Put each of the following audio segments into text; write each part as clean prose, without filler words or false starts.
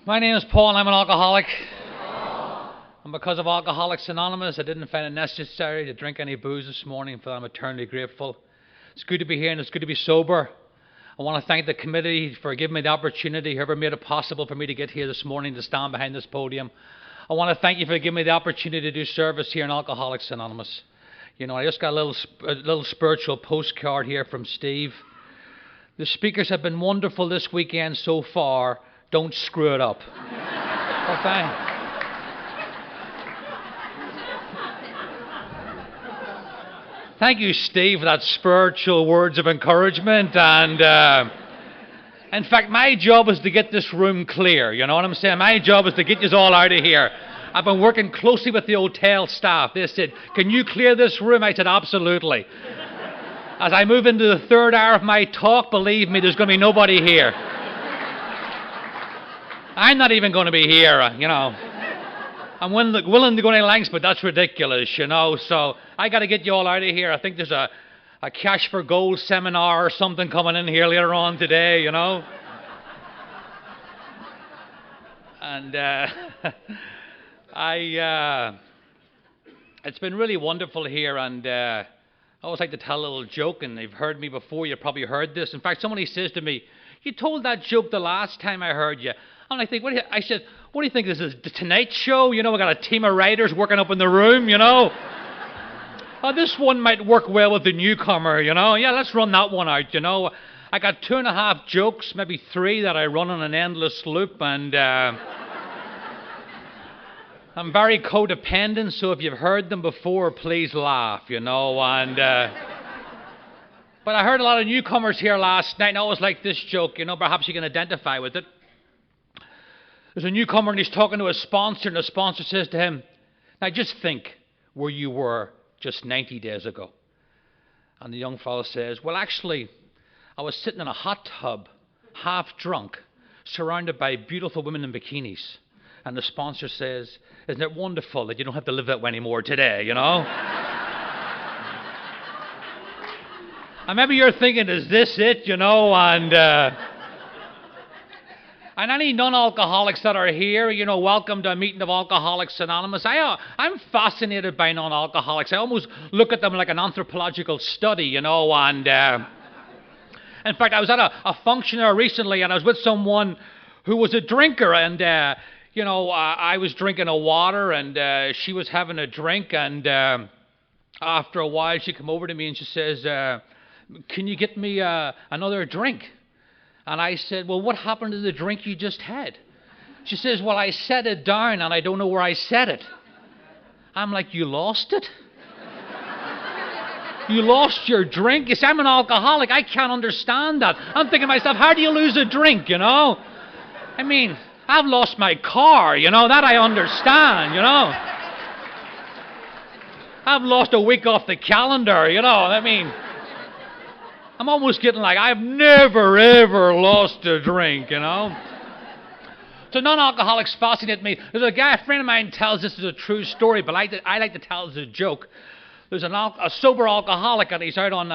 My name is Paul and I'm an alcoholic. And because of Alcoholics Anonymous, I didn't find it necessary to drink any booze this morning, for I'm eternally grateful. It's good to be here and it's good to be sober. I want to thank the committee for giving me the opportunity, whoever made it possible for me to get here this morning to stand behind this podium. I want to thank you for giving me the opportunity to do service here in Alcoholics Anonymous. You know, I just got a little spiritual postcard here from Steve. The speakers have been wonderful this weekend so far. Don't screw it up. Well, thank you, Steve, for that spiritual words of encouragement. And in fact, my job is to get this room clear. You know what I'm saying? My job is to get you all out of here. I've been working closely with the hotel staff. They said, "Can you clear this room?" I said, "Absolutely." As I move into the third hour of my talk, believe me, there's going to be nobody here. I'm not even going to be here, you know. I'm willing to go any lengths, but that's ridiculous, you know. So I got to get you all out of here. I think there's a Cash for Gold seminar or something coming in here later on today, you know. And it's been really wonderful here, and I always like to tell a little joke, and you've heard me before. You probably heard this. In fact, somebody says to me, "You told that joke the last time I heard you." And I think, I said, "What do you think this is, the Tonight Show? You know, we got a team of writers working up in the room, you know. This one might work well with the newcomer, you know. Yeah, let's run that one out, you know. I got 2.5 jokes, maybe 3 that I run on an endless loop, and I'm very codependent, so if you've heard them before, please laugh, you know. And but I heard a lot of newcomers here last night, and I always like this joke, you know. Perhaps you can identify with it. There's a newcomer, and he's talking to a sponsor, and the sponsor says to him, "Now just think where you were just 90 days ago." And the young fellow says, "Well, actually, I was sitting in a hot tub, half drunk, surrounded by beautiful women in bikinis." And the sponsor says, "Isn't it wonderful that you don't have to live that way anymore today, you know?" And maybe you're thinking, is this it, you know? And any non-alcoholics that are here, you know, welcome to a meeting of Alcoholics Anonymous. I'm fascinated by non-alcoholics. I almost look at them like an anthropological study, you know. And in fact, I was at a function there recently, and I was with someone who was a drinker. And, you know, I was drinking a water, and she was having a drink. And after a while, she came over to me, and she says, "Can you get me another drink?" And I said, "Well, what happened to the drink you just had?" She says, "Well, I set it down and I don't know where I set it." I'm like, "You lost it? You lost your drink?" You see, I'm an alcoholic. I can't understand that. I'm thinking to myself, how do you lose a drink, you know? I mean, I've lost my car, you know, that I understand, you know. I've lost a week off the calendar, you know, I mean, I'm almost getting like, I've never, ever lost a drink, you know. So non-alcoholics fascinate me. There's a friend of mine tells this is a true story, but I like to tell it as a joke. There's a sober alcoholic, and he's out on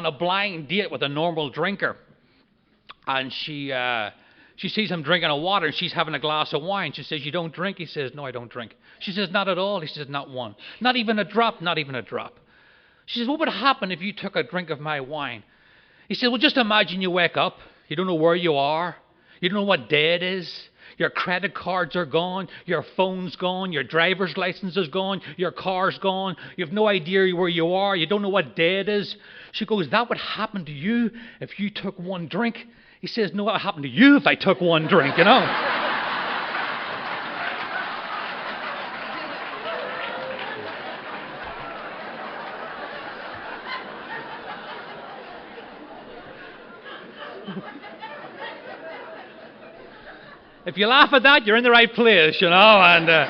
a blind date with a normal drinker. And she sees him drinking a water, and she's having a glass of wine. She says, "You don't drink?" He says, "No, I don't drink." She says, "Not at all?" He says, "Not one. Not even a drop, not even a drop." She says, "What would happen if you took a drink of my wine?" He said, "Well, just imagine you wake up. You don't know where you are. You don't know what day it is. Your credit cards are gone. Your phone's gone. Your driver's license is gone. Your car's gone. You have no idea where you are. You don't know what day it is." She goes, "That would happen to you if you took one drink." He says, "No, what would happen to you if I took one drink, you know?" If you laugh at that, you're in the right place, you know.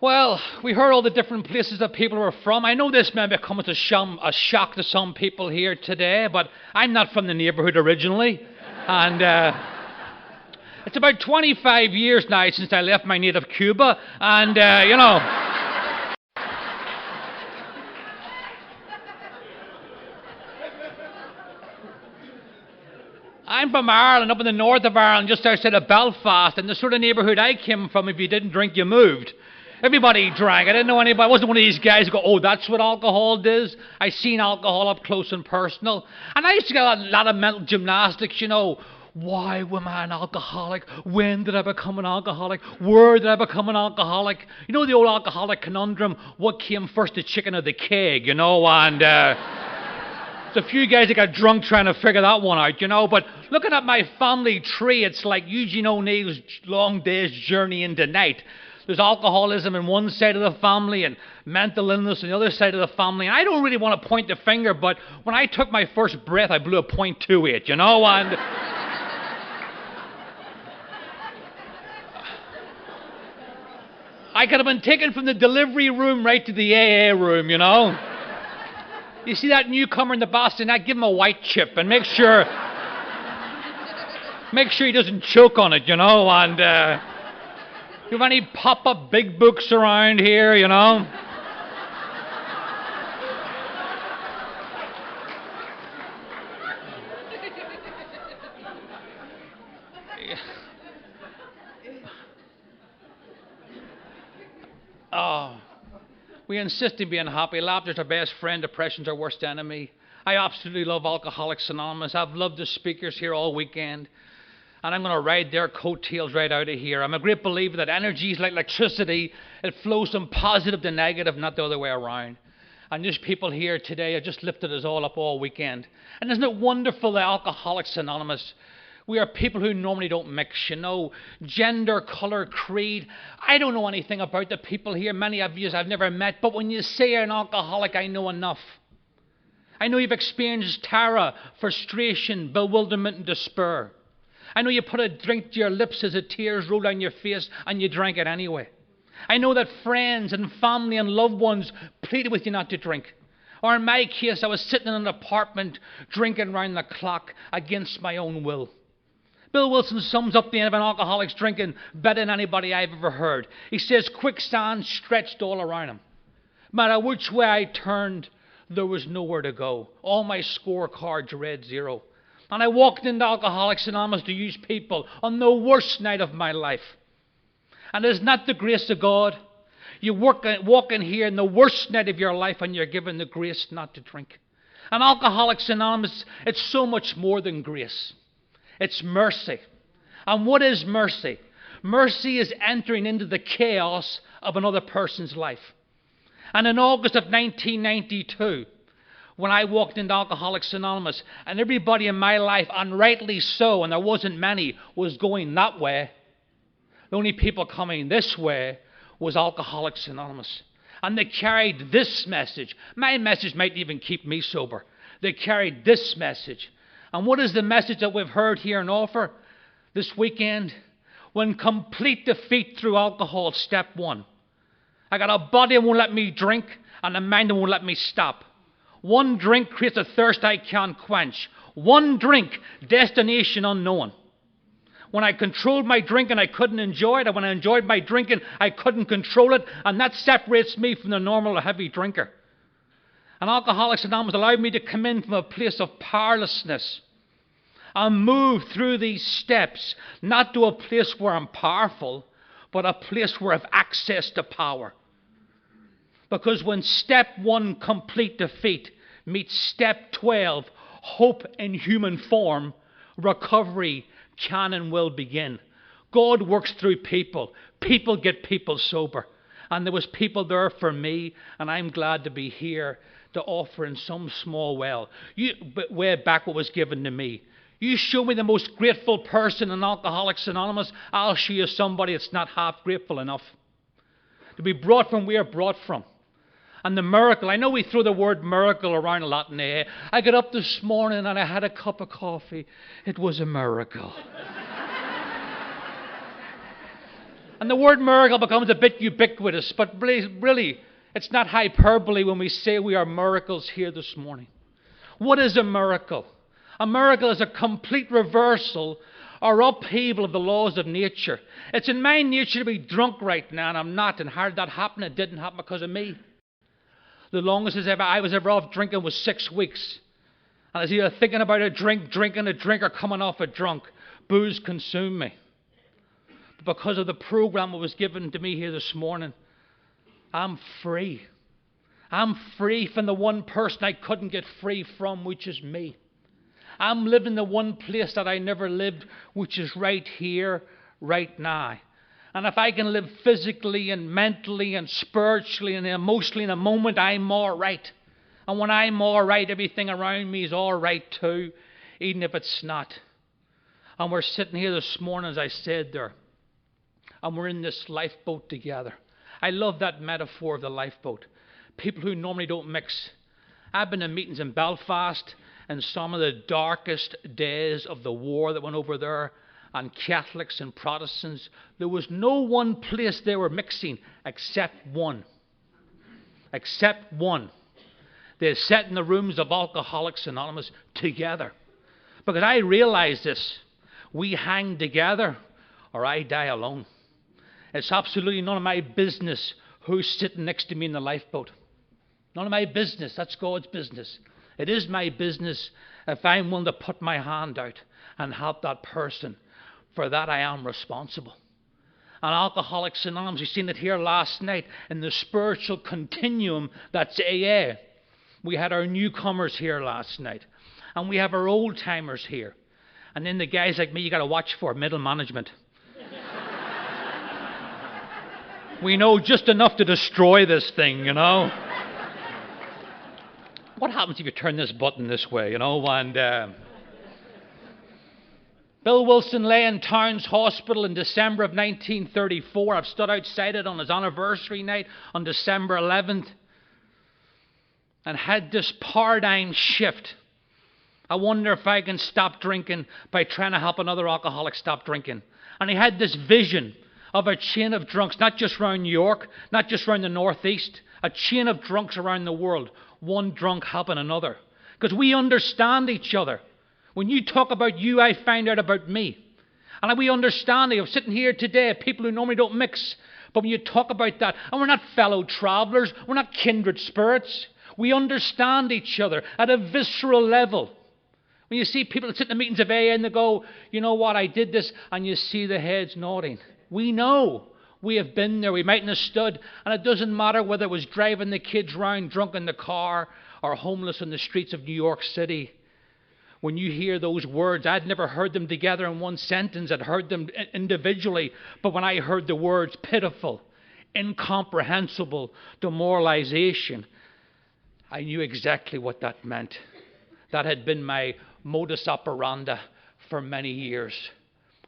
Well, we heard all the different places that people were from. I know this may become a shock to some people here today, but I'm not from the neighborhood originally. And it's about 25 years now since I left my native Cuba, and, you know. I'm from Ireland, up in the north of Ireland, just outside of Belfast, and the sort of neighbourhood I came from, if you didn't drink, you moved. Everybody drank. I didn't know anybody. I wasn't one of these guys who go, oh, that's what alcohol does. I seen alcohol up close and personal. And I used to get a lot of mental gymnastics, you know. Why am I an alcoholic? When did I become an alcoholic? Where did I become an alcoholic? You know the old alcoholic conundrum, what came first, the chicken or the keg, you know? And there's a few guys that got drunk trying to figure that one out, you know. But looking at my family tree, it's like Eugene O'Neill's long day's journey into night. There's alcoholism on one side of the family and mental illness on the other side of the family. And I don't really want to point the finger, but when I took my first breath, I blew a .28, you know. And I could have been taken from the delivery room right to the AA room, you know. You see that newcomer in the Boston, I give him a white chip and make sure he doesn't choke on it, you know. And you have any pop-up big books around here, you know? Oh, we insist on being happy. Laughter's our best friend. Depression's our worst enemy. I absolutely love Alcoholics Anonymous. I've loved the speakers here all weekend. And I'm going to ride their coattails right out of here. I'm a great believer that energy is like electricity. It flows from positive to negative, not the other way around. And these people here today have just lifted us all up all weekend. And isn't it wonderful that Alcoholics Anonymous, we are people who normally don't mix, you know, gender, colour, creed. I don't know anything about the people here. Many of you I've never met. But when you say you're an alcoholic, I know enough. I know you've experienced terror, frustration, bewilderment and despair. I know you put a drink to your lips as the tears roll down your face and you drank it anyway. I know that friends and family and loved ones pleaded with you not to drink. Or in my case, I was sitting in an apartment drinking round the clock against my own will. Bill Wilson sums up the end of an alcoholic's drinking better than anybody I've ever heard. He says, quicksand stretched all around him. No matter which way I turned, there was nowhere to go. All my scorecards read 0. And I walked into Alcoholics Anonymous to use people on the worst night of my life. And it is not the grace of God. You walk in here in the worst night of your life and you're given the grace not to drink. And Alcoholics Anonymous, it's so much more than grace. It's mercy. And what is mercy? Mercy is entering into the chaos of another person's life. And in August of 1992, when I walked into Alcoholics Anonymous, and everybody in my life, and rightly so, and there wasn't many, was going that way, the only people coming this way was Alcoholics Anonymous. And they carried this message. My message might even keep me sober. They carried this message. And what is the message that we've heard here and offer this weekend? When complete defeat through alcohol, step 1. I got a body that won't let me drink and a mind that won't let me stop. One drink creates a thirst I can't quench. One drink, destination unknown. When I controlled my drinking, I couldn't enjoy it. And when I enjoyed my drinking, I couldn't control it. And that separates me from the normal or heavy drinker. And Alcoholics Anonymous allowed me to come in from a place of powerlessness and move through these steps, not to a place where I'm powerful, but a place where I have access to power. Because when step 1, complete defeat, meets step 12, hope in human form, recovery can and will begin. God works through people. People get people sober. And there was people there for me, and I'm glad to be here to offer in some small way back what was given to me. You show me the most grateful person in Alcoholics Anonymous, I'll show you somebody that's not half grateful enough. To be brought from where brought from. And the miracle, I know we throw the word miracle around a lot in AA. I got up this morning and I had a cup of coffee. It was a miracle. And the word miracle becomes a bit ubiquitous, but really, it's not hyperbole when we say we are miracles here this morning. What is a miracle? A miracle is a complete reversal or upheaval of the laws of nature. It's in my nature to be drunk right now, and I'm not. And how did that happen? It didn't happen because of me. The longest I was ever off drinking was 6 weeks. And I was either thinking about a drink, drinking a drink, or coming off a drunk. Booze consumed me. But because of the program that was given to me here this morning, I'm free. I'm free from the one person I couldn't get free from, which is me. I'm living the one place that I never lived, which is right here, right now. And if I can live physically and mentally and spiritually and emotionally in a moment, I'm all right. And when I'm all right, everything around me is all right too, even if it's not. And we're sitting here this morning, as I said there, and we're in this lifeboat together. I love that metaphor of the lifeboat. People who normally don't mix. I've been in meetings in Belfast in some of the darkest days of the war that went over there, and Catholics and Protestants. There was no one place they were mixing except one. Except one. They sat in the rooms of Alcoholics Anonymous together. Because I realize this. We hang together or I die alone. It's absolutely none of my business who's sitting next to me in the lifeboat. None of my business. That's God's business. It is my business if I'm willing to put my hand out and help that person. For that I am responsible. And Alcoholics Anonymous, we've seen it here last night in the spiritual continuum that's AA. We had our newcomers here last night. And we have our old timers here. And then the guys like me you got to watch for, middle management. We know just enough to destroy this thing, you know. What happens if you turn this button this way, you know? And Bill Wilson lay in Towns Hospital in December of 1934. I've stood outside it on his anniversary night on December 11th and had this paradigm shift. I wonder if I can stop drinking by trying to help another alcoholic stop drinking. And he had this vision of a chain of drunks, not just around New York, not just around the Northeast, a chain of drunks around the world, one drunk helping another. Because we understand each other. When you talk about you, I find out about me. And we understand it. I'm sitting here today, people who normally don't mix. But when you talk about that, and we're not fellow travelers, we're not kindred spirits. We understand each other at a visceral level. When you see people that sit in the meetings of AA and they go, you know what, I did this, and you see the heads nodding. We know. We have been there. We mightn't have stood. And it doesn't matter whether it was driving the kids round drunk in the car or homeless in the streets of New York City. When you hear those words, I'd never heard them together in one sentence. I'd heard them individually. But when I heard the words pitiful, incomprehensible, demoralization, I knew exactly what that meant. That had been my modus operandi for many years.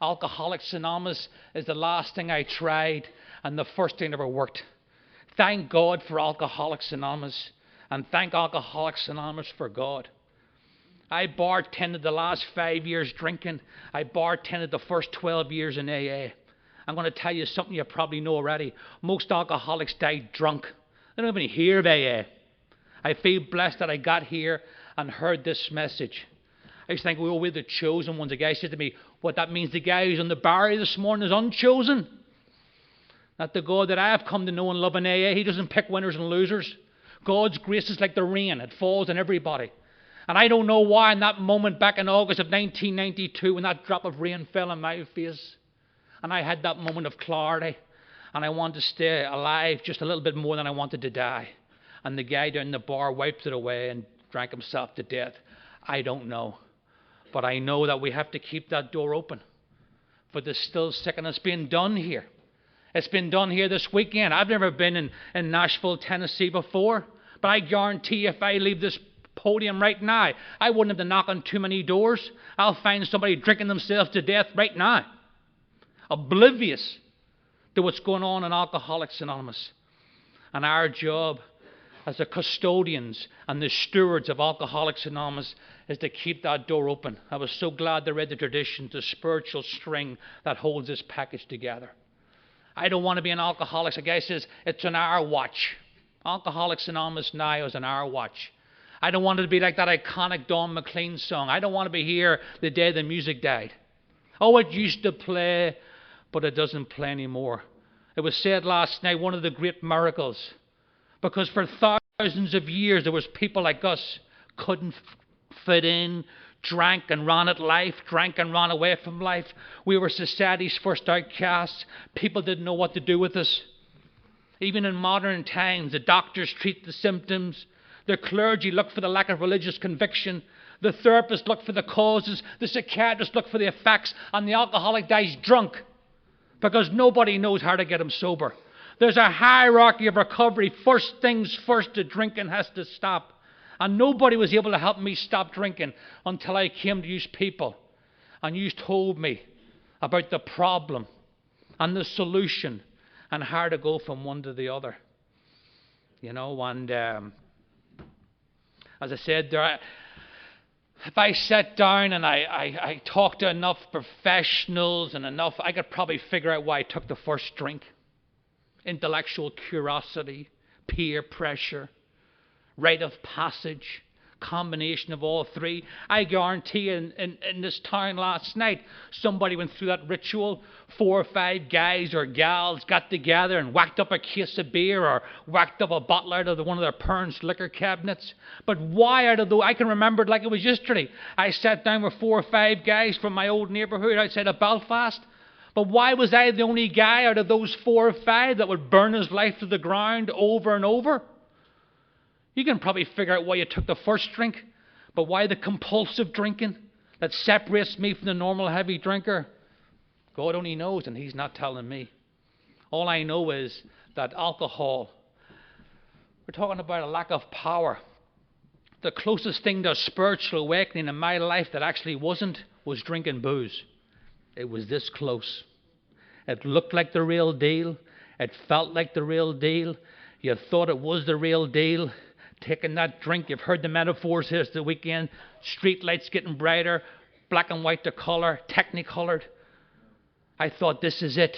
Alcoholics Anonymous is the last thing I tried and the first thing that ever worked. Thank God for Alcoholics Anonymous and thank Alcoholics Anonymous for God. I bartended the last 5 years drinking. I bartended the first 12 years in AA. I'm going to tell you something you probably know already. Most alcoholics die drunk. They don't even hear of AA. I feel blessed that I got here and heard this message. I used to think, well, we're the chosen ones. The guy said to me, what that means, the guy who's on the bar this morning is unchosen. Not the God that I have come to know and love in AA. He doesn't pick winners and losers. God's grace is like the rain. It falls on everybody. And I don't know why in that moment back in August of 1992 when that drop of rain fell on my face and I had that moment of clarity and I wanted to stay alive just a little bit more than I wanted to die. And the guy down the bar wiped it away and drank himself to death. I don't know. But I know that we have to keep that door open for the still sick. And it's being done here. It's been done here this weekend. I've never been in Nashville, Tennessee before. But I guarantee you if I leave this podium right now, I wouldn't have to knock on too many doors. I'll find somebody drinking themselves to death right now. Oblivious to what's going on in Alcoholics Anonymous. And our job as the custodians and the stewards of Alcoholics Anonymous is to keep that door open. I was so glad they read the tradition, the spiritual string that holds this package together. I don't want to be an alcoholic. A guy says, it's an hour watch. Alcoholics Anonymous now is an hour watch. I don't want it to be like that iconic Don McLean song. I don't want to be here the day the music died. Oh, it used to play, but it doesn't play anymore. It was said last night, one of the great miracles. Because for thousands of years, there was people like us couldn't fit in, drank and ran at life, drank and ran away from life. We were society's first outcasts. People didn't know what to do with us. Even in modern times, the doctors treat the symptoms. The clergy look for the lack of religious conviction. The therapists look for the causes. The psychiatrists look for the effects. And the alcoholic dies drunk because nobody knows how to get him sober. There's a hierarchy of recovery. First things first, the drinking has to stop. And nobody was able to help me stop drinking until I came to you people. And you told me about the problem and the solution and how to go from one to the other. You know, and as I said, if I sat down and I talked to enough professionals and enough, I could probably figure out why I took the first drink. Intellectual curiosity, peer pressure, rite of passage, combination of all three. I guarantee in this town last night, somebody went through that ritual. 4 or 5 guys or gals got together and whacked up a case of beer or whacked up a bottle out of one of their parents' liquor cabinets. But why out of I can remember it like it was yesterday. I sat down with 4 or 5 guys from my old neighbourhood outside of Belfast. But why was I the only guy out of those 4 or 5 that would burn his life to the ground over and over? You can probably figure out why you took the first drink, but why the compulsive drinking that separates me from the normal heavy drinker? God only knows, and He's not telling me. All I know is that alcohol, we're talking about a lack of power. The closest thing to a spiritual awakening in my life that actually wasn't was drinking booze. It was this close. It looked like the real deal. It felt like the real deal. You thought it was the real deal. Taking that drink, you've heard the metaphors here the weekend. Street lights getting brighter, black and white to colour, technicolored. I thought, this is it.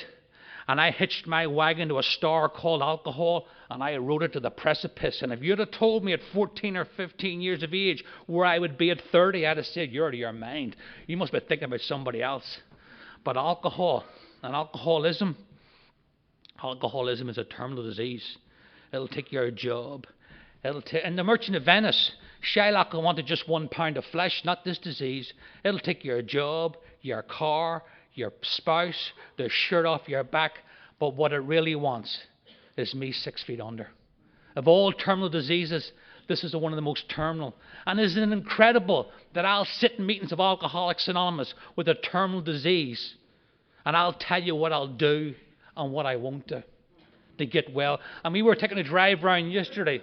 And I hitched my wagon to a star called alcohol, and I rode it to the precipice. And if you'd have told me at 14 or 15 years of age where I would be at 30, I'd have said, you're out of your mind. You must be thinking about somebody else. But alcohol and alcoholism is a terminal disease. It'll take your job. And the Merchant of Venice, Shylock wanted just 1 pound of flesh, not this disease. It'll take your job, your car, your spouse, the shirt off your back. But what it really wants is me 6 feet under. Of all terminal diseases, this is one of the most terminal. And isn't it incredible that I'll sit in meetings of Alcoholics Anonymous with a terminal disease, and I'll tell you what I'll do and what I won't do to get well. And we were taking a drive round yesterday.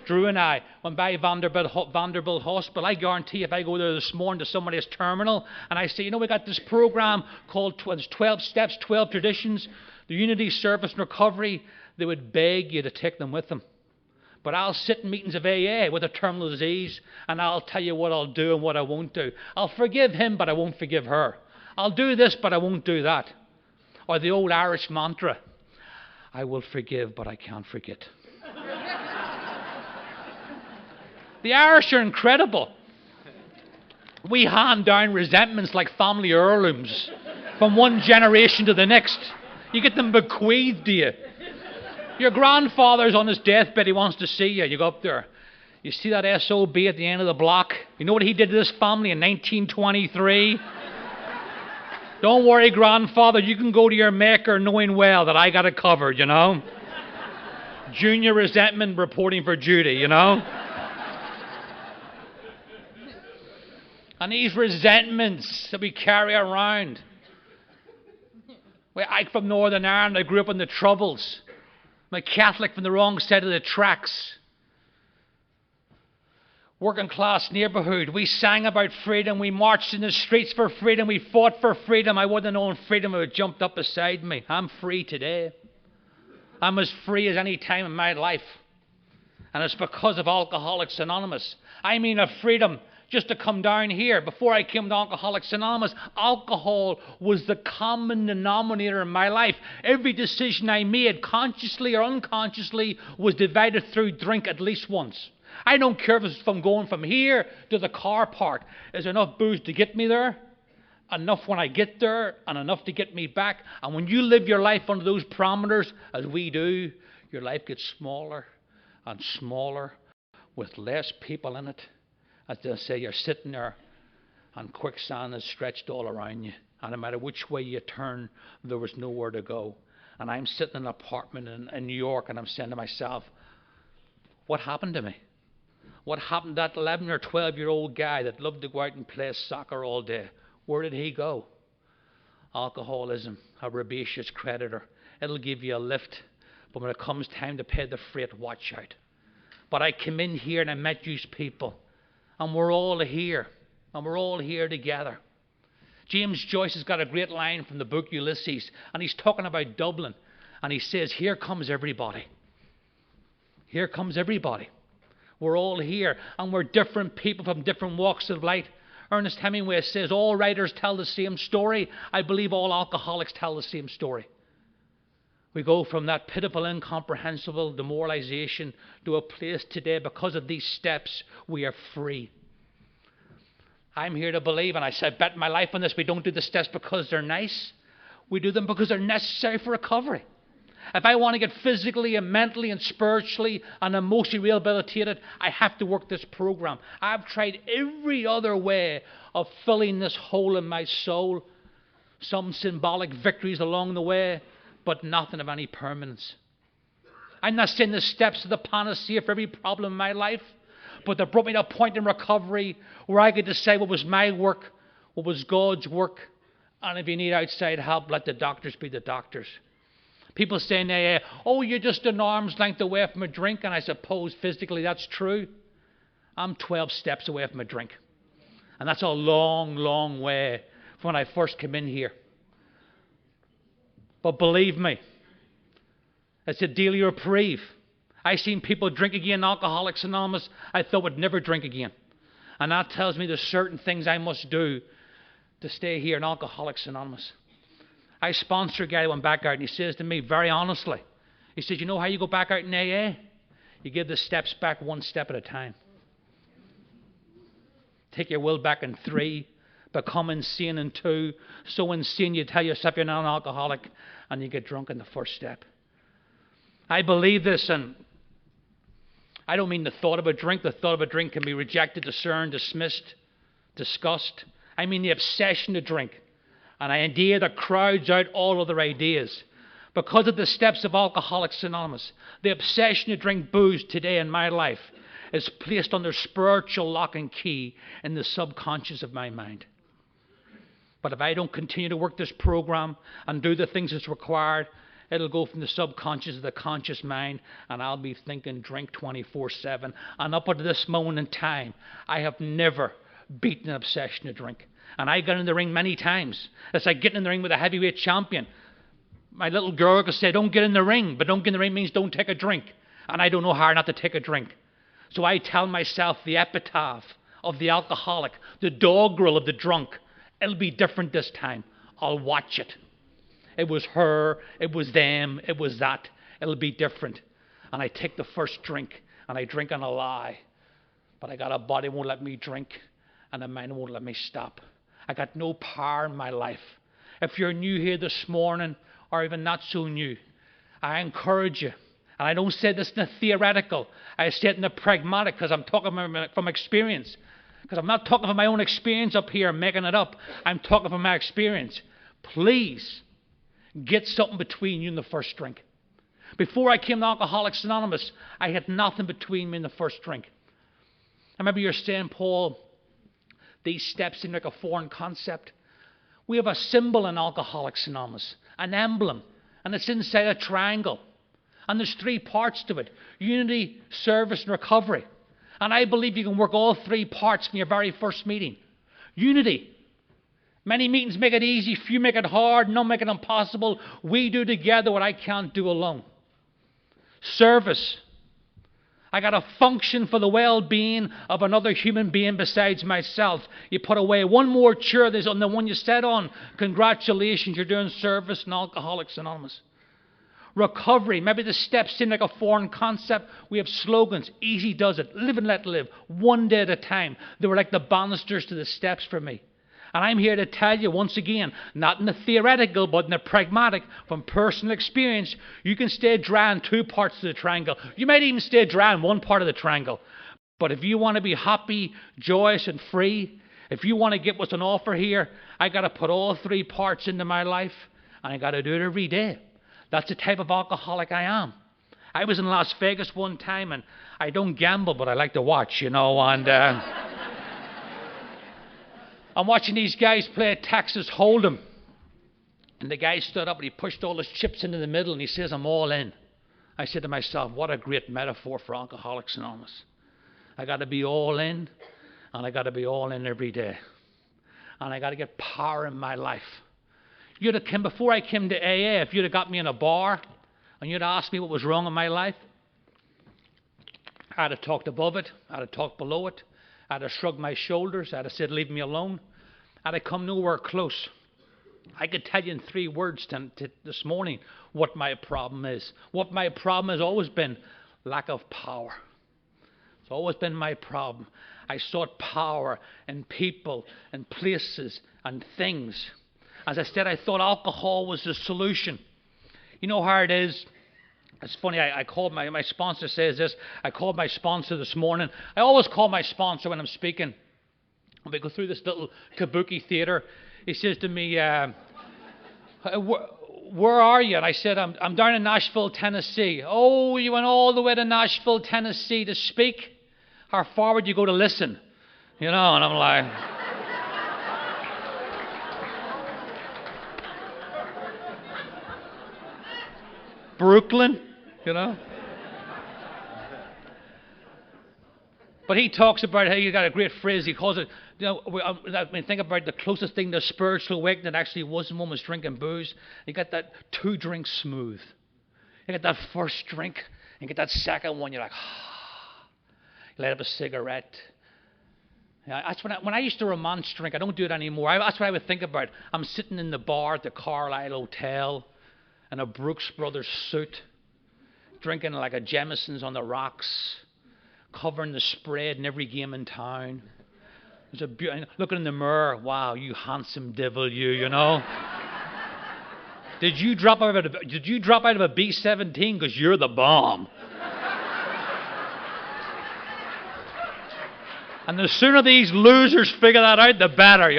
Drew and I went by Vanderbilt Hospital. I guarantee if I go there this morning to somebody that's terminal and I say, we got this program called 12 Steps, 12 Traditions, the Unity Service and Recovery, they would beg you to take them with them. But I'll sit in meetings of AA with a terminal disease and I'll tell you what I'll do and what I won't do. I'll forgive him, but I won't forgive her. I'll do this, but I won't do that. Or the old Irish mantra, I will forgive, but I can't forget. The Irish are incredible. We hand down resentments like family heirlooms from one generation to the next. You get them bequeathed to you. Your grandfather's on his deathbed, he wants to see you. You go up there. You see that SOB at the end of the block? You know what he did to this family in 1923? Don't worry, grandfather, you can go to your maker knowing well that I got it covered, Junior resentment reporting for duty, And these resentments that we carry around. I'm from Northern Ireland. I grew up in the Troubles. I'm a Catholic from the wrong side of the tracks. Working class neighbourhood. We sang about freedom. We marched in the streets for freedom. We fought for freedom. I wouldn't have known freedom if it jumped up beside me. I'm free today. I'm as free as any time in my life. And it's because of Alcoholics Anonymous. I mean a freedom just to come down here. Before I came to Alcoholics Anonymous, alcohol was the common denominator in my life. Every decision I made, consciously or unconsciously, was divided through drink at least once. I don't care if it's from going from here to the car park. Is there enough booze to get me there? Enough when I get there, and enough to get me back. And when you live your life under those parameters, as we do, your life gets smaller and smaller with less people in it. As they say, you're sitting there and quicksand is stretched all around you. And no matter which way you turn, there was nowhere to go. And I'm sitting in an apartment in New York, and I'm saying to myself, what happened to me? What happened to that 11 or 12-year-old guy that loved to go out and play soccer all day? Where did he go? Alcoholism, a rapacious creditor. It'll give you a lift, but when it comes time to pay the freight, watch out. But I came in here and I met you people, and we're all here, and we're all here together. James Joyce has got a great line from the book Ulysses, and he's talking about Dublin, and he says, here comes everybody. Here comes everybody. We're all here, and we're different people from different walks of life. Ernest Hemingway says, all writers tell the same story. I believe all alcoholics tell the same story. We go from that pitiful, incomprehensible demoralization to a place today, because of these steps, we are free. I'm here to believe, and I bet my life on this, we don't do the steps because they're nice. We do them because they're necessary for recovery. If I want to get physically and mentally and spiritually and emotionally rehabilitated, I have to work this program. I've tried every other way of filling this hole in my soul. Some symbolic victories along the way, but nothing of any permanence. I'm not saying the steps are the panacea for every problem in my life, but they brought me to a point in recovery where I could decide what was my work, what was God's work, and if you need outside help, let the doctors be the doctors. People say, oh, you're just an arm's length away from a drink, and I suppose physically that's true. I'm 12 steps away from a drink, and that's a long, long way from when I first came in here. But believe me, it's a daily reprieve. I seen people drink again, Alcoholics Anonymous, I thought would never drink again. And that tells me there's certain things I must do to stay here in Alcoholics Anonymous. I sponsor a guy who went back out, and he says to me very honestly, he says, you know how you go back out in AA? You give the steps back one step at a time. Take your will back in 3, become insane in 2, so insane you tell yourself you're not an alcoholic, and you get drunk in the first step. I believe this, and I don't mean the thought of a drink. The thought of a drink can be rejected, discerned, dismissed, discussed. I mean the obsession to drink. An idea that crowds out all other ideas. Because of the steps of Alcoholics Anonymous, the obsession to drink booze today in my life is placed under spiritual lock and key in the subconscious of my mind. But if I don't continue to work this program and do the things that's required, it'll go from the subconscious to the conscious mind, and I'll be thinking drink 24/7. And up until this moment in time, I have never beaten an obsession to drink. And I got in the ring many times. It's like getting in the ring with a heavyweight champion. My little girl could say, don't get in the ring, but don't get in the ring means don't take a drink. And I don't know how not to take a drink. So I tell myself the epitaph of the alcoholic, the doggerel of the drunk. It'll be different this time. I'll watch it. It was her, it was them, it was that. It'll be different. And I take the first drink, and I drink on a lie. But I got a body won't let me drink, and a mind won't let me stop. I got no power in my life. If you're new here this morning, or even not so new, I encourage you. And I don't say this in the theoretical. I say it in the pragmatic, because I'm talking from experience. Because I'm not talking from my own experience up here, making it up. I'm talking from my experience. Please, get something between you and the first drink. Before I came to Alcoholics Anonymous, I had nothing between me and the first drink. I remember you're saying, Paul, these steps seem like a foreign concept. We have a symbol in Alcoholics Anonymous, an emblem, and it's inside a triangle. And there's 3 parts to it: unity, service, and recovery. And I believe you can work all 3 parts from your very first meeting. Unity. Many meetings make it easy, few make it hard, none make it impossible. We do together what I can't do alone. Service. I got to function for the well-being of another human being besides myself. You put away one more chair on the one you sat on. Congratulations, you're doing service in Alcoholics Anonymous. Recovery. Maybe the steps seem like a foreign concept. We have slogans. Easy does it. Live and let live. One day at a time. They were like the banisters to the steps for me. And I'm here to tell you once again, not in the theoretical, but in the pragmatic, from personal experience, you can stay dry in 2 parts of the triangle. You might even stay dry in 1 part of the triangle. But if you want to be happy, joyous, and free, if you want to get what's on offer here, I got to put all three parts into my life, and I got to do it every day. That's the type of alcoholic I am. I was in Las Vegas one time, and I don't gamble, but I like to watch, and I'm watching these guys play Texas Hold'em. And the guy stood up and he pushed all his chips into the middle and he says, I'm all in. I said to myself, what a great metaphor for Alcoholics Anonymous. I got to be all in, and I got to be all in every day. And I got to get power in my life. You'd have come, before I came to AA, if you'd have got me in a bar and you'd asked me what was wrong in my life, I'd have talked above it, I'd have talked below it, I'd have shrugged my shoulders, I'd have said, leave me alone. I'd have come nowhere close. I could tell you in 3 words this morning what my problem is. What my problem has always been, lack of power. It's always been my problem. I sought power in people and places and things. As I said, I thought alcohol was the solution. You know how it is? It's funny, I called my sponsor says this. I called my sponsor this morning. I always call my sponsor when I'm speaking. When we go through this little kabuki theater, he says to me, where are you? And I said, I'm down in Nashville, Tennessee. Oh, you went all the way to Nashville, Tennessee to speak? How far would you go to listen? And I'm like... Brooklyn, But he talks about how you got a great phrase. He calls it, think about the closest thing to spiritual awakening that actually wasn't one was drinking booze. You got that 2 drink smooth. You get that first drink, and you get that second one, you're like, you light up a cigarette. Yeah, that's when I used to romance drink. I don't do it anymore. That's what I would think about. I'm sitting in the bar at the Carlisle Hotel in a Brooks Brothers suit, drinking like a Jameson's on the rocks, covering the spread in every game in town. Looking in the mirror, wow, you handsome devil, you know. Did you drop out of a B-17? Because you're the bomb. And the sooner these losers figure that out, the better,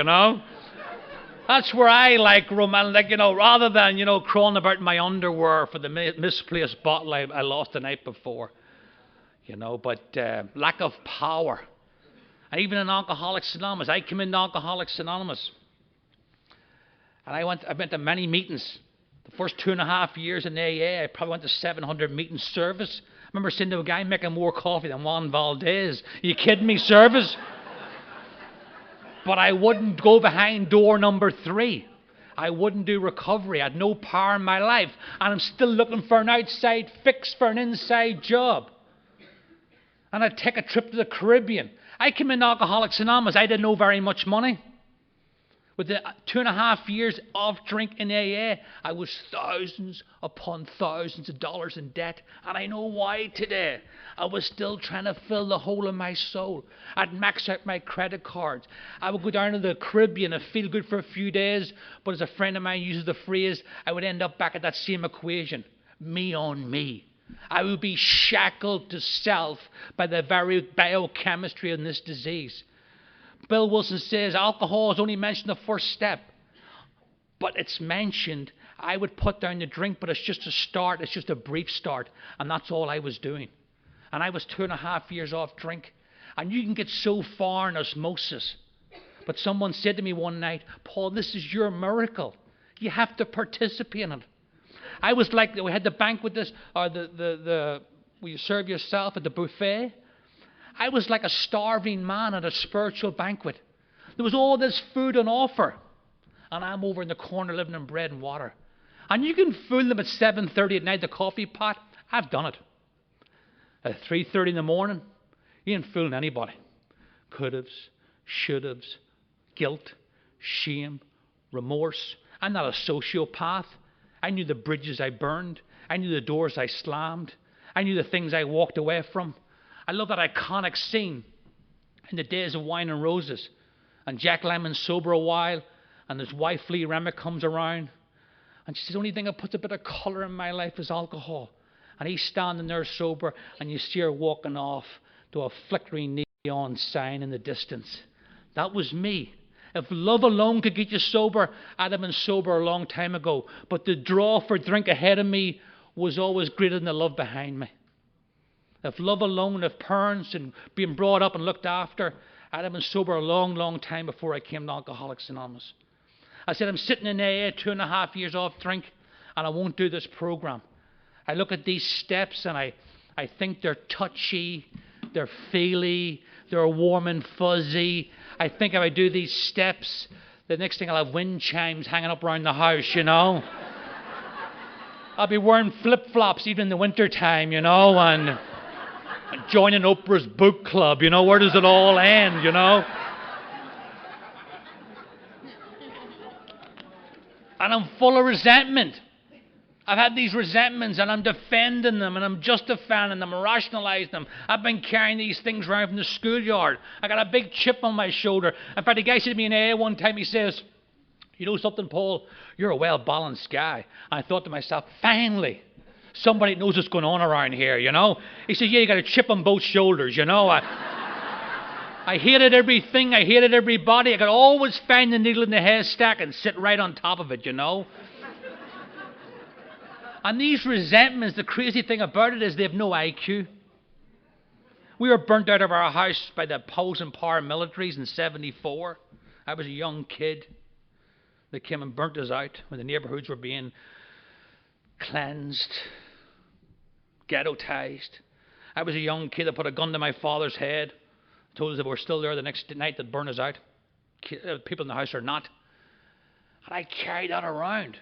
That's where I like romantic, rather than, crawling about in my underwear for the misplaced bottle I lost the night before. But lack of power. And even in Alcoholics Anonymous, I came into Alcoholics Anonymous. And I went to many meetings. The first 2.5 years in AA, I probably went to 700 meetings service. I remember saying to a guy making more coffee than Juan Valdez. Are you kidding me, service? But I wouldn't go behind door number 3. I wouldn't do recovery. I had no power in my life. And I'm still looking for an outside fix for an inside job. And I'd take a trip to the Caribbean. I came in Alcoholics Anonymous. I didn't know very much money. With the 2.5 years of drink in AA, I was thousands upon thousands of dollars in debt. And I know why today. I was still trying to fill the hole in my soul. I'd max out my credit cards. I would go down to the Caribbean and feel good for a few days. But as a friend of mine uses the phrase, I would end up back at that same equation. Me on me. I would be shackled to self by the very biochemistry of this disease. Bill Wilson says alcohol is only mentioned the first step. But it's mentioned. I would put down the drink, but it's just a start. It's just a brief start. And that's all I was doing. And I was 2.5 years off drink. And you can get so far in osmosis. But someone said to me one night, Paul, this is your miracle. You have to participate in it. I was like, we had the banquet, where you serve yourself at the buffet. I was like a starving man at a spiritual banquet. There was all this food on offer. And I'm over in the corner living on bread and water. And you can fool them at 7:30 at night, the coffee pot. I've done it. At 3:30 in the morning, you ain't fooling anybody. Could-haves, should-haves, guilt, shame, remorse. I'm not a sociopath. I knew the bridges I burned. I knew the doors I slammed. I knew the things I walked away from. I love that iconic scene in the Days of Wine and Roses. And Jack Lemmon's sober a while, and his wife Lee Remick comes around. And she says, the only thing that puts a bit of colour in my life is alcohol. And he's standing there sober, and you see her walking off to a flickering neon sign in the distance. That was me. If love alone could get you sober, I'd have been sober a long time ago. But the draw for drink ahead of me was always greater than the love behind me. If love alone, if parents and being brought up and looked after, I'd have been sober a long, long time before I came to Alcoholics Anonymous. I said, I'm sitting in AA 2.5 years off drink, and I won't do this program. I look at these steps and I think they're touchy, they're feely, they're warm and fuzzy. I think if I do these steps, the next thing I'll have wind chimes hanging up around the house, you know. I'll be wearing flip-flops even in the winter time, you know, and joining Oprah's book club, you know. Where does it all end, you know? And I'm full of resentment. I've had these resentments and I'm defending them and I'm justifying them and rationalizing them. I've been carrying these things around from the schoolyard. I got a big chip on my shoulder. In fact, a guy said to me in AA one time, he says, you know something, Paul? You're a well-balanced guy. And I thought to myself, finally, somebody knows what's going on around here, you know? He said, yeah, you got a chip on both shoulders, you know? I hated everything. I hated everybody. I could always find the needle in the haystack and sit right on top of it, you know? And these resentments, the crazy thing about it is they have no IQ. We were burnt out of our house by the opposing paramilitaries in 1974. I was a young kid. They came and burnt us out when the neighbourhoods were being cleansed, ghettotized. I was a young kid that put a gun to my father's head, told us if we were still there the next night they'd burn us out. People in the house are not. And I carried that around.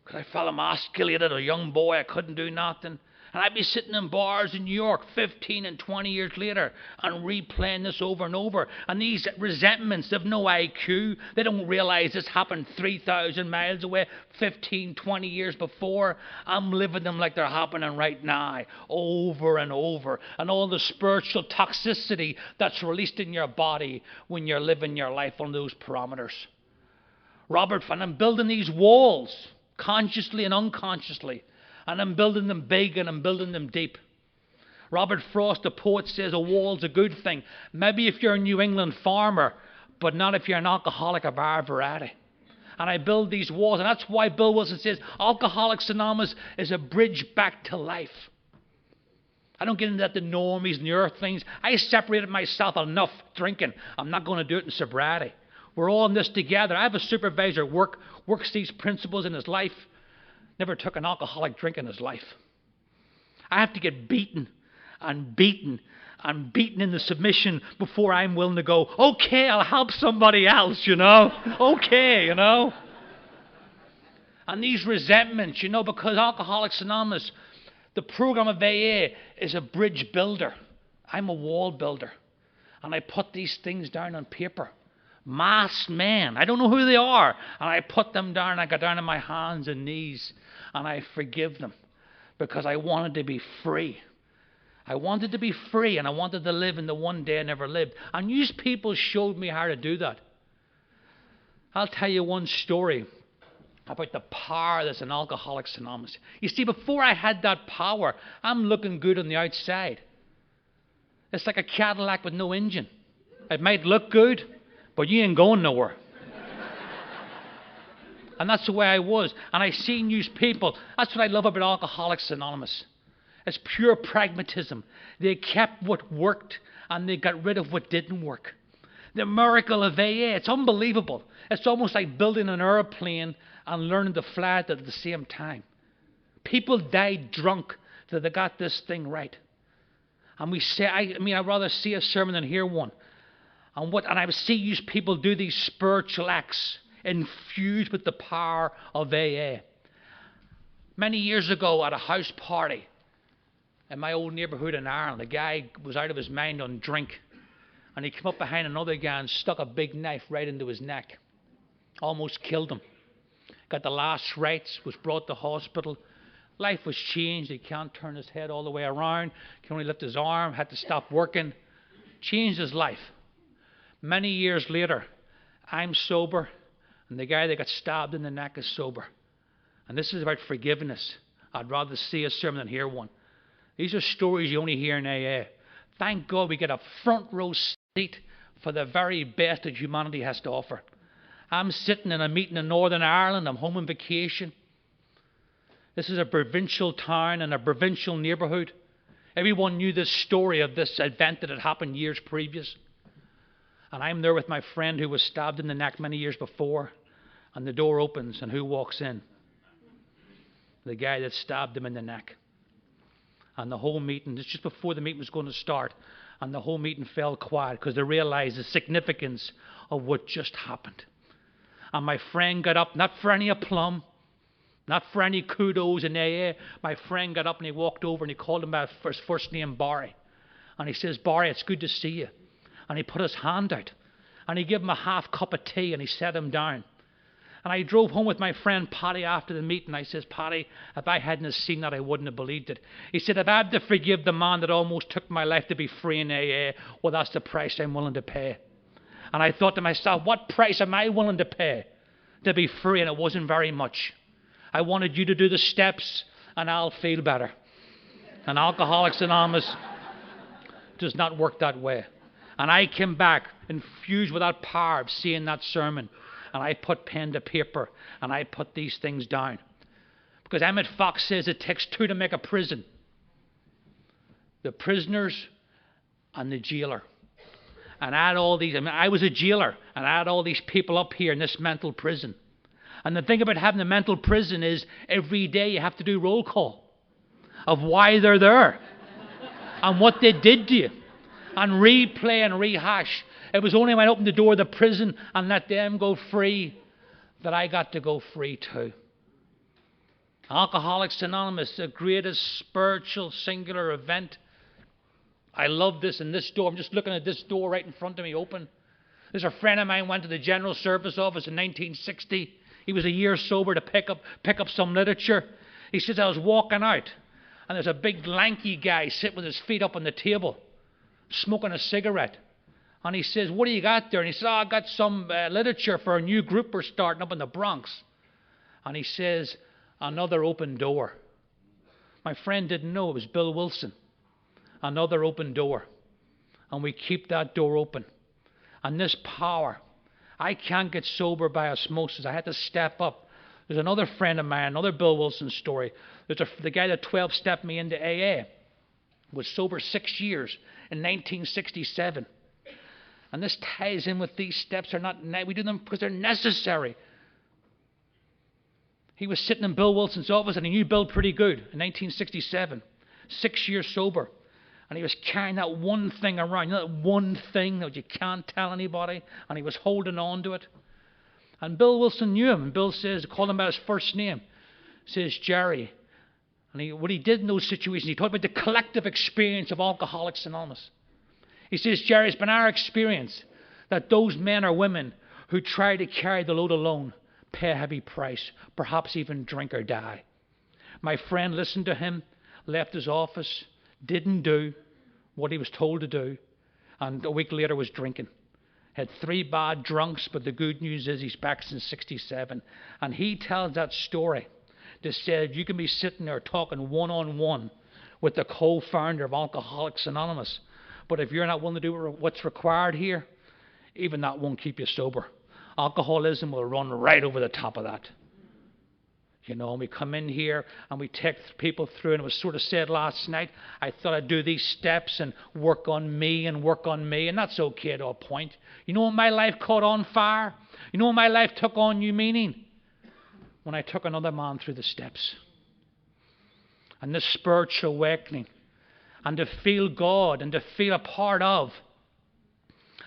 Because I felt emasculated, a young boy, I couldn't do nothing. And I'd be sitting in bars in New York 15 and 20 years later and replaying this over and over. And these resentments have no IQ. They don't realize this happened 3,000 miles away 15, 20 years before. I'm living them like they're happening right now, over and over. And all the spiritual toxicity that's released in your body when you're living your life on those parameters. Robert, and I'm building these walls, consciously and unconsciously. And I'm building them big and I'm building them deep. Robert Frost, the poet, says a wall's a good thing. Maybe if you're a New England farmer, but not if you're an alcoholic of our variety. And I build these walls. And that's why Bill Wilson says Alcoholics Anonymous is a bridge back to life. I don't get into that, the normies and the earth things. I separated myself enough drinking. I'm not going to do it in sobriety. We're all in this together. I have a supervisor works these principles in his life. Never took an alcoholic drink in his life. I have to get beaten and beaten and beaten into submission before I'm willing to go, okay, I'll help somebody else, you know. Okay, you know. And these resentments, you know, because Alcoholics Anonymous, the program of AA is a bridge builder. I'm a wall builder. And I put these things down on paper. Masked men. I don't know who they are. And I put them down. I got down on my hands and knees. And I forgive them. Because I wanted to be free. I wanted to be free. And I wanted to live in the one day I never lived. And you people showed me how to do that. I'll tell you one story about the power that's in Alcoholics Anonymous. You see, before I had that power, I'm looking good on the outside. It's like a Cadillac with no engine. It might look good, but you ain't going nowhere. And that's the way I was. And I seen you people. That's what I love about Alcoholics Anonymous. It's pure pragmatism. They kept what worked and they got rid of what didn't work. The miracle of AA, it's unbelievable. It's almost like building an airplane and learning to fly it at the same time. People died drunk that they got this thing right. And we say, I'd rather see a sermon than hear one. And I would see you people do these spiritual acts infused with the power of AA. Many years ago at a house party in my old neighbourhood in Ireland, a guy was out of his mind on drink. And he came up behind another guy and stuck a big knife right into his neck. Almost killed him. Got the last rites, was brought to hospital. Life was changed. He can't turn his head all the way around. Can only lift his arm. Had to stop working. Changed his life. Many years later, I'm sober, and the guy that got stabbed in the neck is sober. And this is about forgiveness. I'd rather see a sermon than hear one. These are stories you only hear in AA. Thank God we get a front row seat for the very best that humanity has to offer. I'm sitting in a meeting in Northern Ireland. I'm home on vacation. This is a provincial town and a provincial neighbourhood. Everyone knew this story of this event that had happened years previous. And I'm there with my friend who was stabbed in the neck many years before. And the door opens, and who walks in? The guy that stabbed him in the neck. And the whole meeting, it's just before the meeting was going to start, and the whole meeting fell quiet because they realized the significance of what just happened. And my friend got up, not for any aplomb, not for any kudos in AA. My friend got up and he walked over and he called him by his first name, Barry. And he says, Barry, it's good to see you. And he put his hand out and he gave him a half cup of tea and he set him down. And I drove home with my friend Paddy after the meeting. I says, Paddy, if I hadn't seen that, I wouldn't have believed it. He said, if I had to forgive the man that almost took my life to be free in AA, well, that's the price I'm willing to pay. And I thought to myself, what price am I willing to pay to be free? And it wasn't very much. I wanted you to do the steps and I'll feel better. And Alcoholics Anonymous does not work that way. And I came back infused with that power of seeing that sermon. And I put pen to paper and I put these things down. Because Emmett Fox says it takes two to make a prison. The prisoners and the jailer. And I had all these, I was a jailer and I had all these people up here in this mental prison. And the thing about having a mental prison is every day you have to do roll call of why they're there and what they did to you and replay and rehash. It was only when I opened the door of the prison and let them go free that I got to go free too. Alcoholics Anonymous, the greatest spiritual singular event. I love this, and this door, I'm just looking at this door right in front of me open. There's a friend of mine went to the General Service Office in 1960. He was a year sober to pick up some literature. He says, I was walking out, and there's a big lanky guy sitting with his feet up on the table, smoking a cigarette. And he says, what do you got there? And he said, I got some literature for a new group we're starting up in the Bronx. And he says, another open door. My friend didn't know it was Bill Wilson. Another open door. And we keep that door open. And this power, I can't get sober by osmosis. I had to step up. There's another friend of mine, another Bill Wilson story. There's the guy that 12-stepped me into AA. Was sober 6 years in 1967. And this ties in with these steps. We do them because they're necessary. He was sitting in Bill Wilson's office and he knew Bill pretty good in 1967. 6 years sober. And he was carrying that one thing around, that one thing that you can't tell anybody. And he was holding on to it. And Bill Wilson knew him. And Bill says, called him by his first name. Says, Jerry. And what he did in those situations, he talked about the collective experience of Alcoholics Anonymous. He says, Jerry, it's been our experience that those men or women who try to carry the load alone pay a heavy price, perhaps even drink or die. My friend listened to him, left his office, didn't do what he was told to do, and a week later was drinking. Had 3 bad drunks, but the good news is he's back since 67. And he tells that story that said you can be sitting there talking one-on-one with the co-founder of Alcoholics Anonymous, but if you're not willing to do what's required here, even that won't keep you sober. Alcoholism will run right over the top of that. You know, and we come in here and we take people through, and it was sort of said last night, I thought I'd do these steps and work on me, and that's okay to a point. You know when my life caught on fire? You know when my life took on new meaning? When I took another man through the steps. And this spiritual awakening. And to feel God and to feel a part of.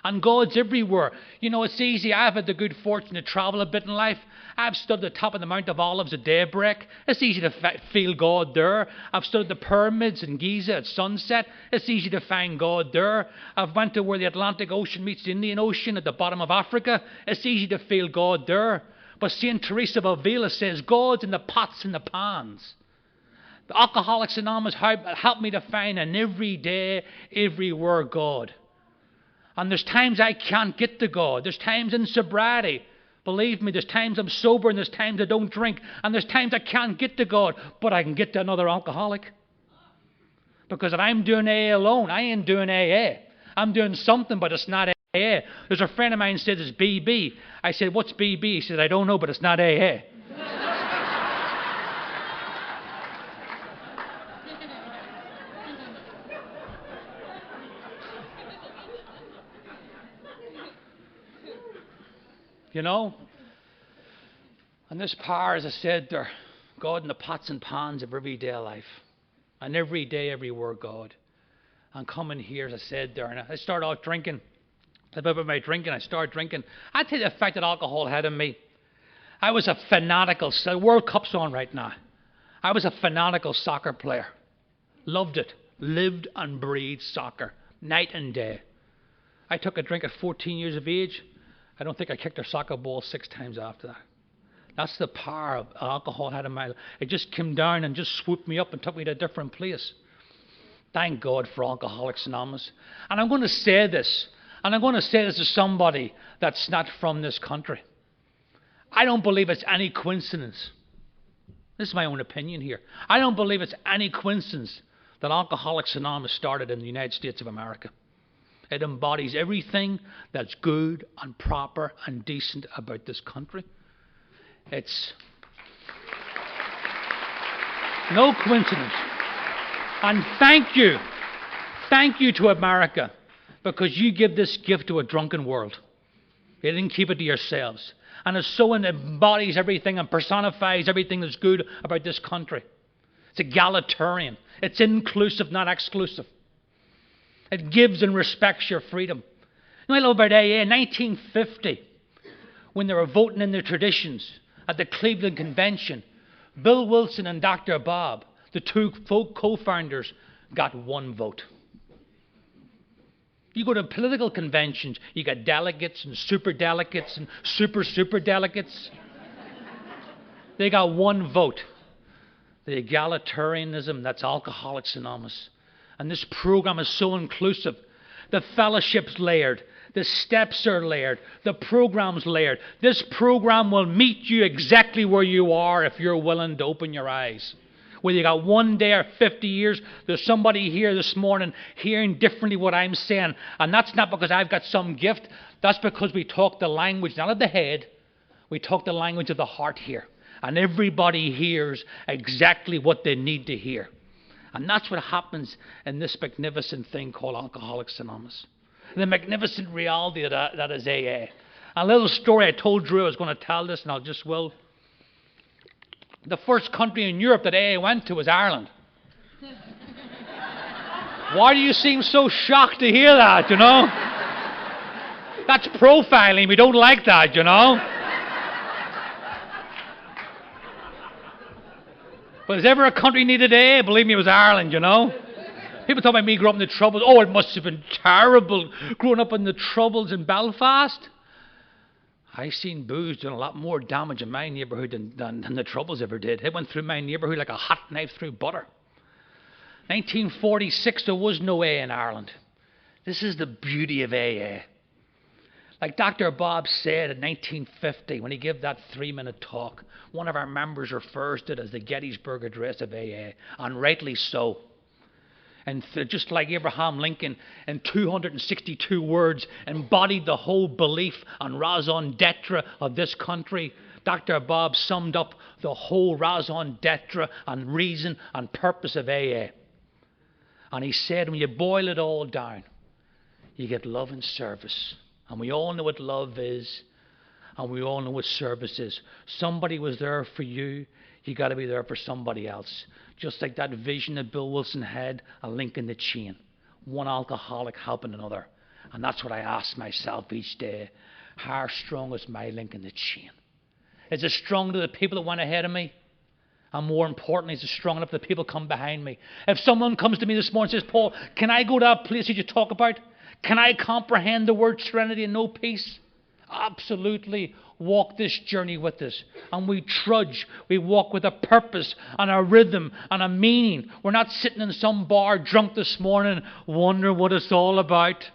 And God's everywhere. You know, it's easy. I've had the good fortune to travel a bit in life. I've stood at the top of the Mount of Olives at daybreak. It's easy to feel God there. I've stood at the pyramids in Giza at sunset. It's easy to find God there. I've went to where the Atlantic Ocean meets the Indian Ocean at the bottom of Africa. It's easy to feel God there. But St. Teresa of Avila says, God's in the pots and the pans. The Alcoholics Anonymous helped me to find an everyday, everywhere God. And there's times I can't get to God. There's times in sobriety. Believe me, there's times I'm sober and there's times I don't drink. And there's times I can't get to God, but I can get to another alcoholic. Because if I'm doing AA alone, I ain't doing AA. I'm doing something, but it's not AA. There's a friend of mine said it's BB. I said, what's BB? He said, I don't know, but it's not AA. You know? And this power, as I said, they're God in the pots and pans of everyday life. And every day, every word, God. And coming here, as I said there, and I started out drinking. About my drinking, I started drinking. I tell you the effect that alcohol had on me. I was a fanatical, the World Cup's on right now. I was a fanatical soccer player. Loved it. Lived and breathed soccer, night and day. I took a drink at 14 years of age. I don't think I kicked a soccer ball 6 times after that. That's the power of alcohol had in my life. It just came down and just swooped me up and took me to a different place. Thank God for Alcoholics Anonymous. And I'm going to say this, to somebody that's not from this country. I don't believe it's any coincidence. This is my own opinion here. I don't believe it's any coincidence that Alcoholics Anonymous started in the United States of America. It embodies everything that's good and proper and decent about this country. It's no coincidence. And thank you to America, because you give this gift to a drunken world. You didn't keep it to yourselves. And it so embodies everything and personifies everything that's good about this country. It's egalitarian. It's inclusive, not exclusive. It gives and respects your freedom. You know, I love about AA. In 1950, when they were voting in their traditions at the Cleveland Convention, Bill Wilson and Dr. Bob, the two co-founders, got 1 vote. You go to political conventions, you got delegates and super delegates and super delegates. They got 1 vote. The egalitarianism, that's Alcoholics Anonymous. And this program is so inclusive. The fellowship's layered. The steps are layered. The program's layered. This program will meet you exactly where you are if you're willing to open your eyes. Whether you got 1 day or 50 years, there's somebody here this morning hearing differently what I'm saying. And that's not because I've got some gift. That's because we talk the language, not of the head. We talk the language of the heart here. And everybody hears exactly what they need to hear. And that's what happens in this magnificent thing called Alcoholics Anonymous. The magnificent reality that is AA. A little story I told Drew I was going to tell this, and I'll just will. The first country in Europe that AA went to was Ireland. Why do you seem so shocked to hear that, you know? That's profiling. We don't like that, you know? But if ever a country needed AA, believe me, it was Ireland, you know? People talk about me growing up in the Troubles. Oh, it must have been terrible growing up in the Troubles in Belfast. I've seen booze doing a lot more damage in my neighbourhood than the Troubles ever did. It went through my neighbourhood like a hot knife through butter. 1946, there was no AA in Ireland. This is the beauty of AA. Like Dr. Bob said in 1950, when he gave that 3-minute talk, one of our members refers to it as the Gettysburg Address of AA, and rightly so. And just like Abraham Lincoln, in 262 words, embodied the whole belief and raison d'etre of this country, Dr. Bob summed up the whole raison d'etre and reason and purpose of AA. And he said, when you boil it all down, you get love and service. And we all know what love is, and we all know what service is. Somebody was there for you, you got to be there for somebody else. Just like that vision that Bill Wilson had, a link in the chain. One alcoholic helping another. And that's what I ask myself each day. How strong is my link in the chain? Is it strong to the people that went ahead of me? And more importantly, is it strong enough that the people come behind me? If someone comes to me this morning and says, Paul, can I go to that place that you talk about? Can I comprehend the word serenity and know peace? Absolutely. Walk this journey with us. And we trudge. We walk with a purpose and a rhythm and a meaning. We're not sitting in some bar drunk this morning wondering what it's all about.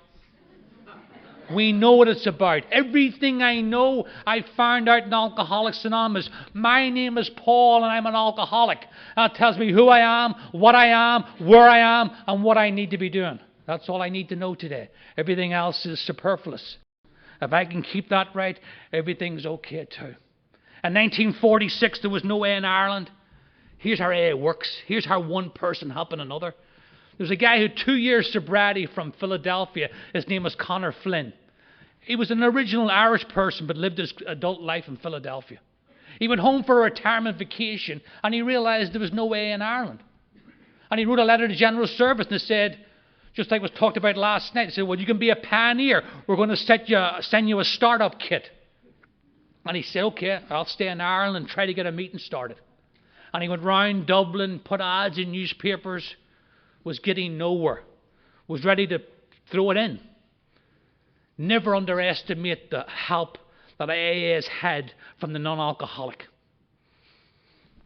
We know what it's about. Everything I know, I found out in Alcoholics Anonymous. My name is Paul and I'm an alcoholic. That tells me who I am, what I am, where I am, and what I need to be doing. That's all I need to know today. Everything else is superfluous. If I can keep that right, everything's okay too. In 1946, there was no AA in Ireland. Here's how AA works. Here's how one person helping another. There's a guy who had 2 years sobriety from Philadelphia. His name was Connor Flynn. He was an original Irish person but lived his adult life in Philadelphia. He went home for a retirement vacation and he realized there was no AA in Ireland. And he wrote a letter to General Service and it said, just like was talked about last night, he said, well, you can be a pioneer. We're going to send you a startup kit. And he said, okay, I'll stay in Ireland and try to get a meeting started. And he went round Dublin, put ads in newspapers, was getting nowhere, was ready to throw it in. Never underestimate the help that AA has had from the non-alcoholic.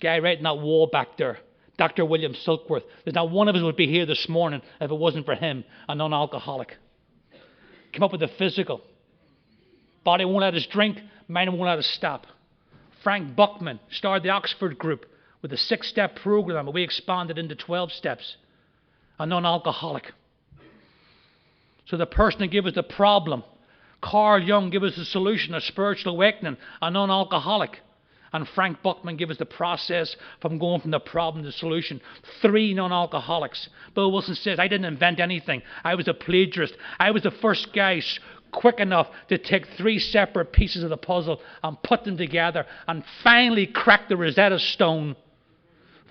Guy right in that wall back there, Dr. William Silkworth. There's not one of us would be here this morning if it wasn't for him, a non-alcoholic. Came up with the physical. Body won't let us drink, mind won't let us stop. Frank Buckman started the Oxford group with a 6-step program, and we expanded into 12 steps. A non-alcoholic. So the person that gave us the problem, Carl Jung gave us the solution, a spiritual awakening, a non-alcoholic. And Frank Buckman gave us the process from going from the problem to the solution. 3 non-alcoholics. Bill Wilson says, I didn't invent anything. I was a plagiarist. I was the first guy quick enough to take 3 separate pieces of the puzzle and put them together and finally crack the Rosetta Stone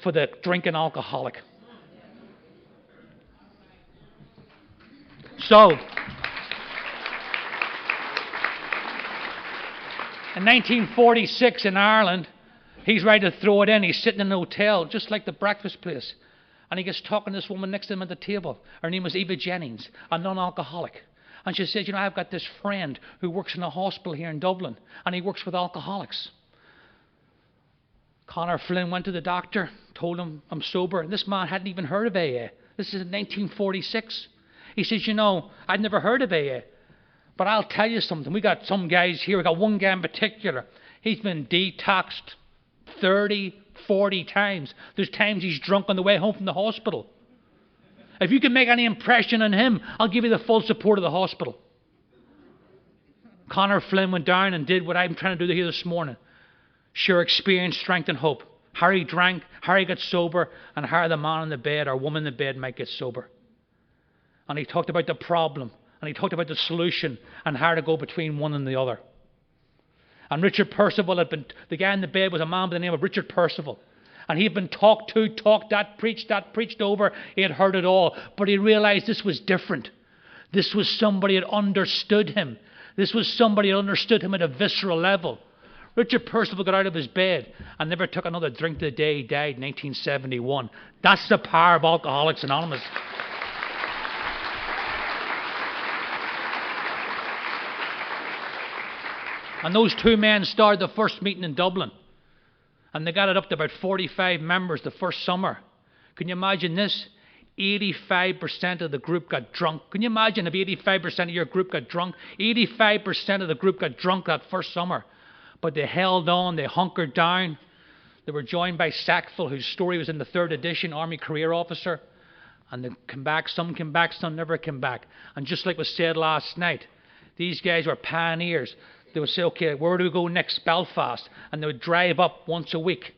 for the drinking alcoholic. So, in 1946 in Ireland, he's ready to throw it in. He's sitting in an hotel, just like the breakfast place. And he gets talking to this woman next to him at the table. Her name was Eva Jennings, a non-alcoholic. And she says, I've got this friend who works in a hospital here in Dublin, and he works with alcoholics. Connor Flynn went to the doctor, told him, I'm sober. And this man hadn't even heard of AA. This is in 1946. He says, I'd never heard of AA. But I'll tell you something. We got some guys here. We got one guy in particular. He's been detoxed 30, 40 times. There's times he's drunk on the way home from the hospital. If you can make any impression on him, I'll give you the full support of the hospital. Connor Flynn went down and did what I'm trying to do here this morning. Share experience, strength, and hope. Harry drank, Harry got sober, and how the man in the bed or woman in the bed might get sober. And he talked about the problem, and he talked about the solution, and how to go between one and the other. And Richard Percival the guy in the bed was a man by the name of Richard Percival. And he had been talked that, preached over. He had heard it all. But he realized this was different. This was somebody that understood him. This was somebody that understood him at a visceral level. Richard Percival got out of his bed and never took another drink the day he died in 1971. That's the power of Alcoholics Anonymous. And those 2 men started the first meeting in Dublin. And they got it up to about 45 members the first summer. Can you imagine this? 85% of the group got drunk. Can you imagine if 85% of your group got drunk? 85% of the group got drunk that first summer. But they held on, they hunkered down. They were joined by Sackville, whose story was in the 3rd edition, Army Career Officer. And they came back, some never came back. And just like was said last night, these guys were pioneers. They would say, okay, where do we go next? Belfast. And they would drive up once a week.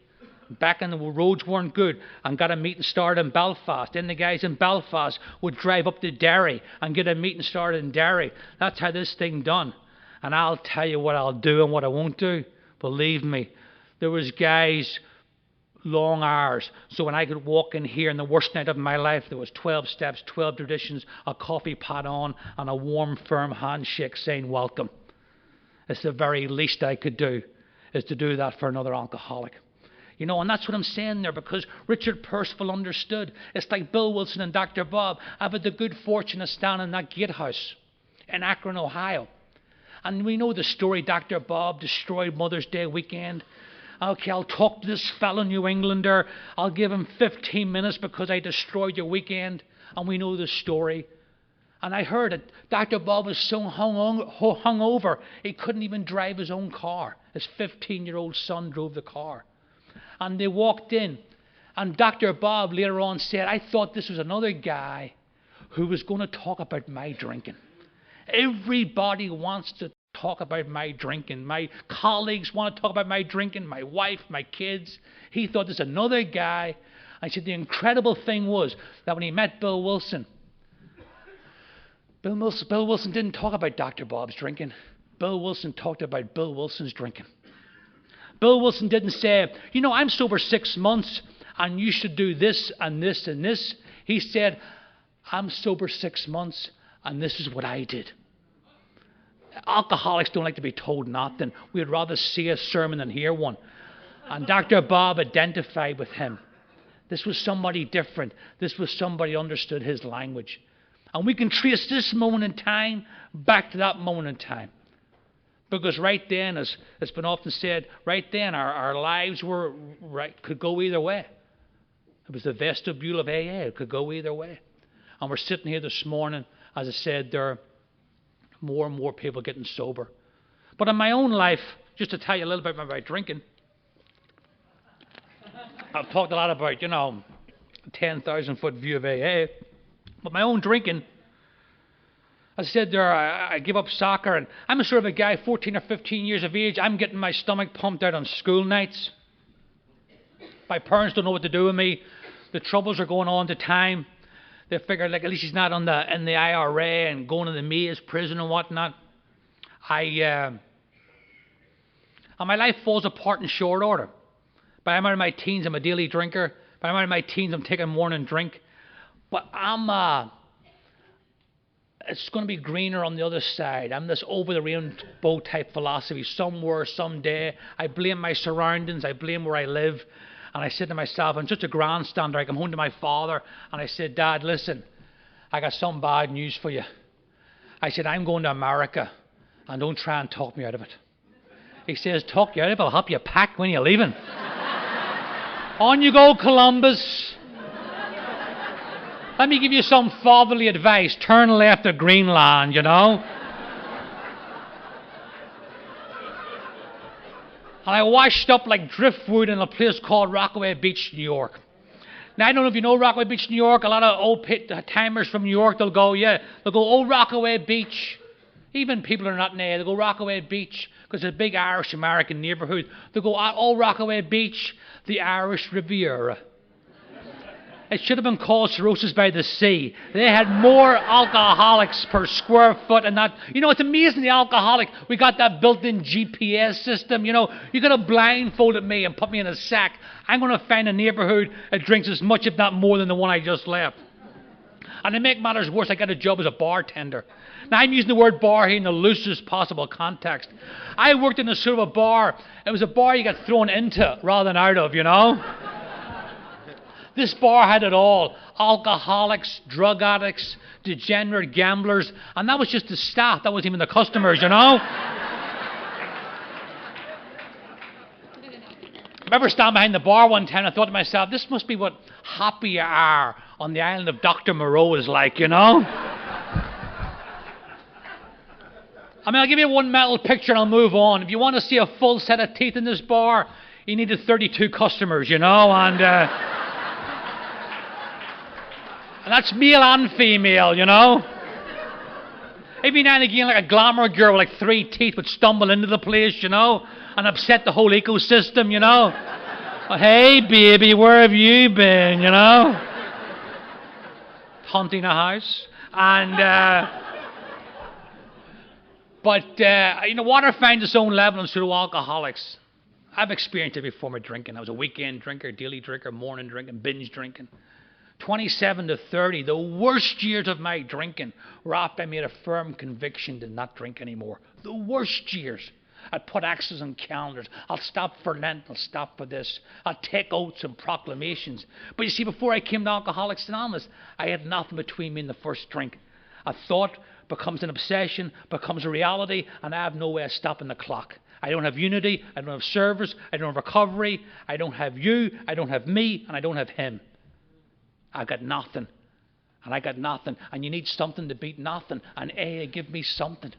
Back when the roads weren't good, and got a meeting started in Belfast. Then the guys in Belfast would drive up to Derry and get a meeting started in Derry. That's how this thing done. And I'll tell you what I'll do and what I won't do. Believe me, there was guys, long hours. So when I could walk in here on the worst night of my life, there was 12 steps, 12 traditions, a coffee pot on, and a warm, firm handshake saying welcome. It's the very least I could do, is to do that for another alcoholic. And that's what I'm saying there, because Richard Percival understood. It's like Bill Wilson and Dr. Bob. I've had the good fortune of standing in that gatehouse in Akron, Ohio. And we know the story. Dr. Bob destroyed Mother's Day weekend. Okay, I'll talk to this fellow New Englander. I'll give him 15 minutes because I destroyed your weekend. And we know the story. And I heard that Dr. Bob was so hung over, he couldn't even drive his own car. His 15-year-old son drove the car. And they walked in. And Dr. Bob later on said, I thought this was another guy who was going to talk about my drinking. Everybody wants to talk about my drinking. My colleagues want to talk about my drinking, my wife, my kids. He thought this was another guy. I said the incredible thing was that when he met Bill Wilson, Bill Wilson didn't talk about Dr. Bob's drinking. Bill Wilson talked about Bill Wilson's drinking. Bill Wilson didn't say, I'm sober 6 months and you should do this and this and this. He said, I'm sober 6 months and this is what I did. Alcoholics don't like to be told nothing. We'd rather see a sermon than hear one. And Dr. Bob identified with him. This was somebody different. This was somebody who understood his language. And we can trace this moment in time back to that moment in time. Because right then, as it's been often said, right then our lives could go either way. It was the vestibule of AA. It could go either way. And we're sitting here this morning, as I said, there are more and more people getting sober. But in my own life, just to tell you a little bit about drinking, I've talked a lot about, 10,000-foot view of AA. But my own drinking, as I said there, I give up soccer, and I'm a sort of a guy, 14 or 15 years of age, I'm getting my stomach pumped out on school nights. My parents don't know what to do with me. The troubles are going on at the time. They figure, at least he's not in the IRA and going to the maze prison and whatnot. And my life falls apart in short order. By the time I'm in my teens, I'm a daily drinker. By the time I'm in my teens, I'm taking a morning drink. But it's going to be greener on the other side. I'm this over-the-rainbow type philosophy. Somewhere, someday, I blame my surroundings. I blame where I live. And I said to myself, I'm just a grandstander. I come home to my father, and I said, Dad, listen, I got some bad news for you. I said, I'm going to America, and don't try and talk me out of it. He says, talk you out of it? I'll help you pack when you're leaving. On you go, Columbus. Let me give you some fatherly advice. Turn left at Greenland, And I washed up like driftwood in a place called Rockaway Beach, New York. Now, I don't know if you know Rockaway Beach, New York. A lot of old timers from New York, they'll go, oh, Rockaway Beach. Even people who are not there, they'll go Rockaway Beach because it's a big Irish-American neighborhood. They'll go, oh, Rockaway Beach, the Irish Riviera. It should have been called Cirrhosis by the Sea. They had more alcoholics per square foot and that. It's amazing, the alcoholic. We got that built-in GPS system. You could have blindfolded me and put me in a sack. I'm going to find a neighborhood that drinks as much, if not more, than the one I just left. And to make matters worse, I got a job as a bartender. Now, I'm using the word bar here in the loosest possible context. I worked in a sort of a bar. It was a bar you got thrown into rather than out of, This bar had it all. Alcoholics, drug addicts, degenerate gamblers. And that was just the staff. That wasn't even the customers, I remember standing behind the bar one time and I thought to myself, this must be what happy hour on the island of Dr. Moreau is like, I'll give you one mental picture and I'll move on. If you want to see a full set of teeth in this bar, you needed 32 customers, and that's male and female, Every now and again, like a glamour girl with like 3 teeth would stumble into the place, and upset the whole ecosystem, Oh, hey, baby, where have you been, Hunting a house. And, water finds its own level and so do alcoholics. I've experienced it before my drinking. I was a weekend drinker, daily drinker, morning drinking, binge drinking. 27 to 30, the worst years of my drinking were after I made a firm conviction to not drink anymore. The worst years. I'd put X's on calendars. I'll stop for Lent. I'll stop for this. I'll take oaths and proclamations. But you see, before I came to Alcoholics Anonymous, I had nothing between me and the first drink. A thought becomes an obsession, becomes a reality, and I have no way of stopping the clock. I don't have unity. I don't have service. I don't have recovery. I don't have you. I don't have me. And I don't have him. I've got nothing. And I got nothing. And you need something to beat nothing. And give me something.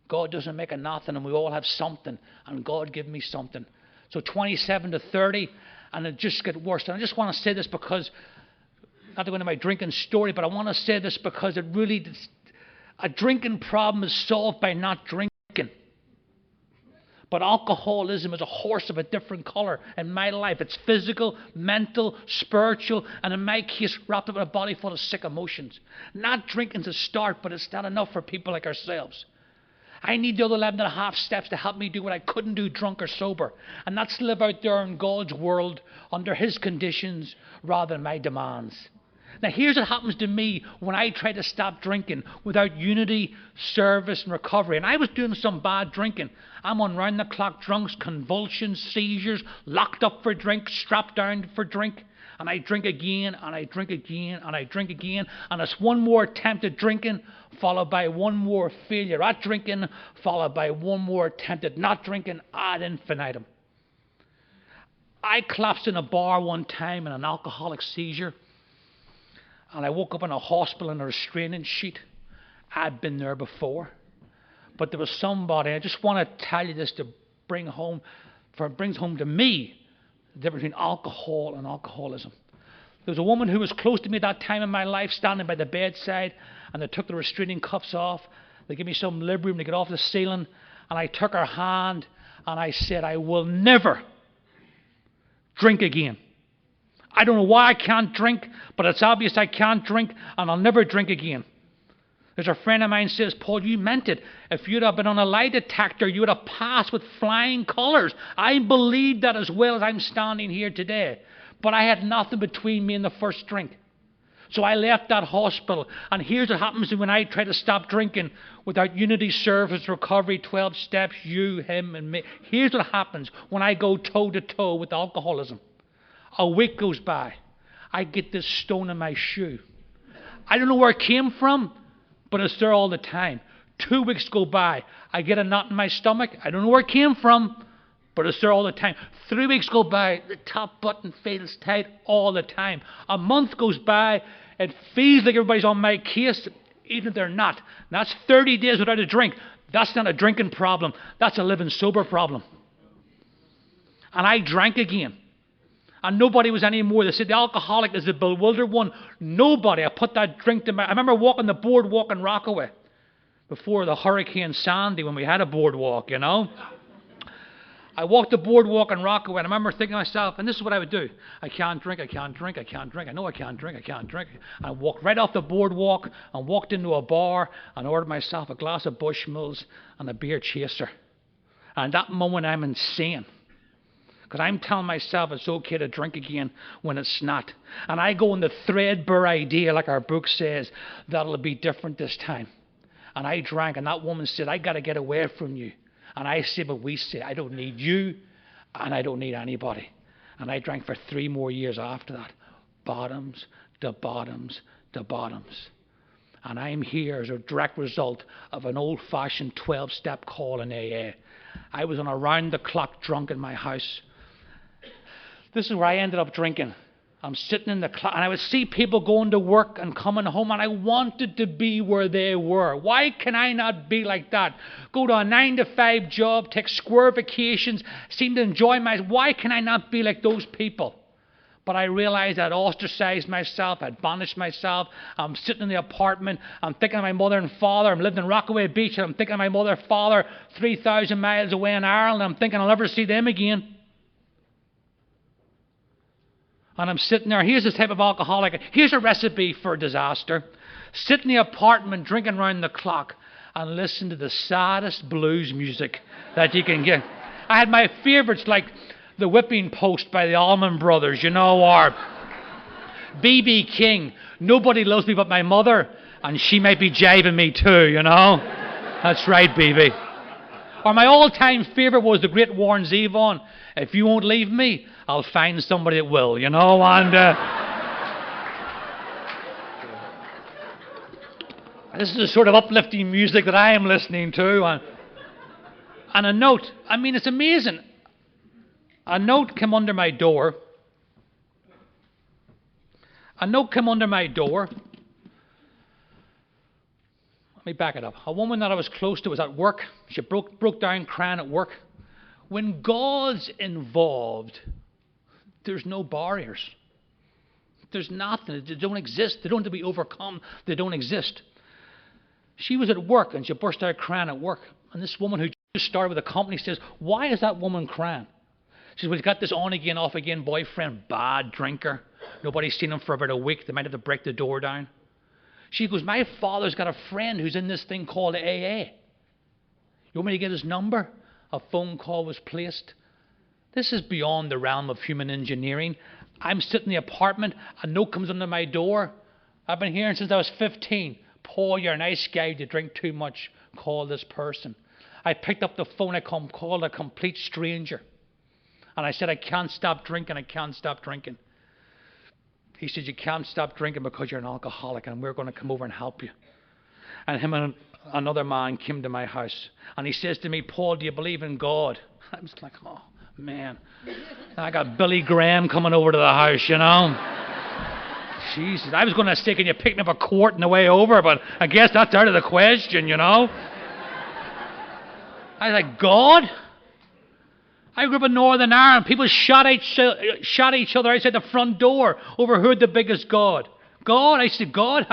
God doesn't make a nothing, and we all have something. And God give me something. So 27 to 30, and it just got worse. And I just want to say this because, not to go into my drinking story, but I want to say this because a drinking problem is solved by not drinking. But alcoholism is a horse of a different color in my life. It's physical, mental, spiritual, and in my case, wrapped up in a body full of sick emotions. Not drinking's a start, but it's not enough for people like ourselves. I need the other 11 and a half steps to help me do what I couldn't do drunk or sober. And that's to live out there in God's world under His conditions rather than my demands. Now here's what happens to me when I try to stop drinking without unity, service and recovery. And I was doing some bad drinking. I'm on round-the-clock drunks, convulsions, seizures, locked up for drink, strapped down for drink. And I drink again, and I drink again, and I drink again. And it's one more attempt at drinking, followed by one more failure at drinking, followed by one more attempt at not drinking ad infinitum. I collapsed in a bar one time in an alcoholic seizure. And I woke up in a hospital in a restraining sheet. I'd been there before. But there was somebody, I just want to tell you this to bring home, for it brings home to me the difference between alcohol and alcoholism. There was a woman who was close to me at that time in my life, standing by the bedside, and they took the restraining cuffs off. They gave me some Librium to get off the ceiling, and I took her hand, and I said, I will never drink again. I don't know why I can't drink, but it's obvious I can't drink, and I'll never drink again. There's a friend of mine says, Paul, you meant it. If you'd have been on a lie detector, you would have passed with flying colours. I believe that as well as I'm standing here today. But I had nothing between me and the first drink. So I left that hospital. And here's what happens when I try to stop drinking without unity, service, recovery, 12 steps, you, him, and me. Here's what happens when I go toe-to-toe with alcoholism. A week goes by. I get this stone in my shoe. I don't know where it came from, but it's there all the time. 2 weeks go by. I get a knot in my stomach. I don't know where it came from, but it's there all the time. 3 weeks go by. The top button feels tight all the time. A month goes by. It feels like everybody's on my case, even if they're not. And that's 30 days without a drink. That's not a drinking problem. That's a living sober problem. And I drank again. And nobody was any more. They said the alcoholic is the bewildered one. Nobody. I put that drink to my... I remember walking the boardwalk in Rockaway before the Hurricane Sandy when we had a boardwalk, you know. I walked the boardwalk in Rockaway and I remember thinking to myself, and this is what I would do. I can't drink, I can't drink, I can't drink. I know I can't drink, I can't drink. I walked right off the boardwalk and walked into a bar and ordered myself a glass of Bushmills and a beer chaser. And at that moment I'm insane. Because I'm telling myself it's okay to drink again when it's not. And I go in the threadbare idea, like our book says, that it'll be different this time. And I drank, and that woman said, I got to get away from you. And I said, but we say, I don't need you, and I don't need anybody. And I drank for 3 more years after that. Bottoms to bottoms to bottoms. And I'm here as a direct result of an old-fashioned 12-step call in AA. I was on a round-the-clock drunk in my house. This is where I ended up drinking. I'm sitting in the class, and I would see people going to work and coming home, and I wanted to be where they were. Why can I not be like that? Go to a 9-to-5 job, take square vacations, seem to enjoy myself. Why can I not be like those people? But I realized I'd ostracized myself, I'd banished myself. I'm sitting in the apartment, I'm thinking of my mother and father. I'm living in Rockaway Beach, and I'm thinking of my mother and father 3,000 miles away in Ireland. I'm thinking I'll never see them again. And I'm sitting there. Here's the type of alcoholic. Here's a recipe for disaster. Sit in the apartment, drinking round the clock, and listen to the saddest blues music that you can get. I had my favourites like The Whipping Post by the Allman Brothers, you know, or B.B. King, Nobody Loves Me But My Mother, and She Might Be Jiving Me Too, you know. That's right, B.B. Or my all-time favourite was the great Warren Zevon, If You Won't Leave Me, I'll find somebody that will, you know. And this is the sort of uplifting music that I am listening to. And a note, I mean, it's amazing. A note came under my door. A note came under my door. Let me back it up. A woman that I was close to was at work. She broke down crying at work. When God's involved, there's no barriers. There's nothing. They don't exist. They don't have to be overcome. They don't exist. She was at work and she burst out crying at work. And this woman who just started with a company says, "Why is that woman crying?" She says, "Well, he's got this on-again, off-again boyfriend, bad drinker. Nobody's seen him for about a week. They might have to break the door down." She goes, "My father's got a friend who's in this thing called AA. You want me to get his number?" A phone call was placed. This is beyond the realm of human engineering. I'm sitting in the apartment. A note comes under my door. I've been hearing since I was 15. "Paul, you're a nice guy. You drink too much. Call this person." I picked up the phone. I called a complete stranger. And I said, "I can't stop drinking. I can't stop drinking." He said, "You can't stop drinking because you're an alcoholic and we're going to come over and help you." And him and another man came to my house. And he says to me, "Paul, do you believe in God?" I was like, oh, man. I got Billy Graham coming over to the house, you know. Jesus, I was going to say, "Can you pick me up a quart on the way over?" But I guess that's out of the question, you know. I was like, God? I grew up in Northern Ireland. People shot each other outside the front door over who had the biggest God. God? I said, "God?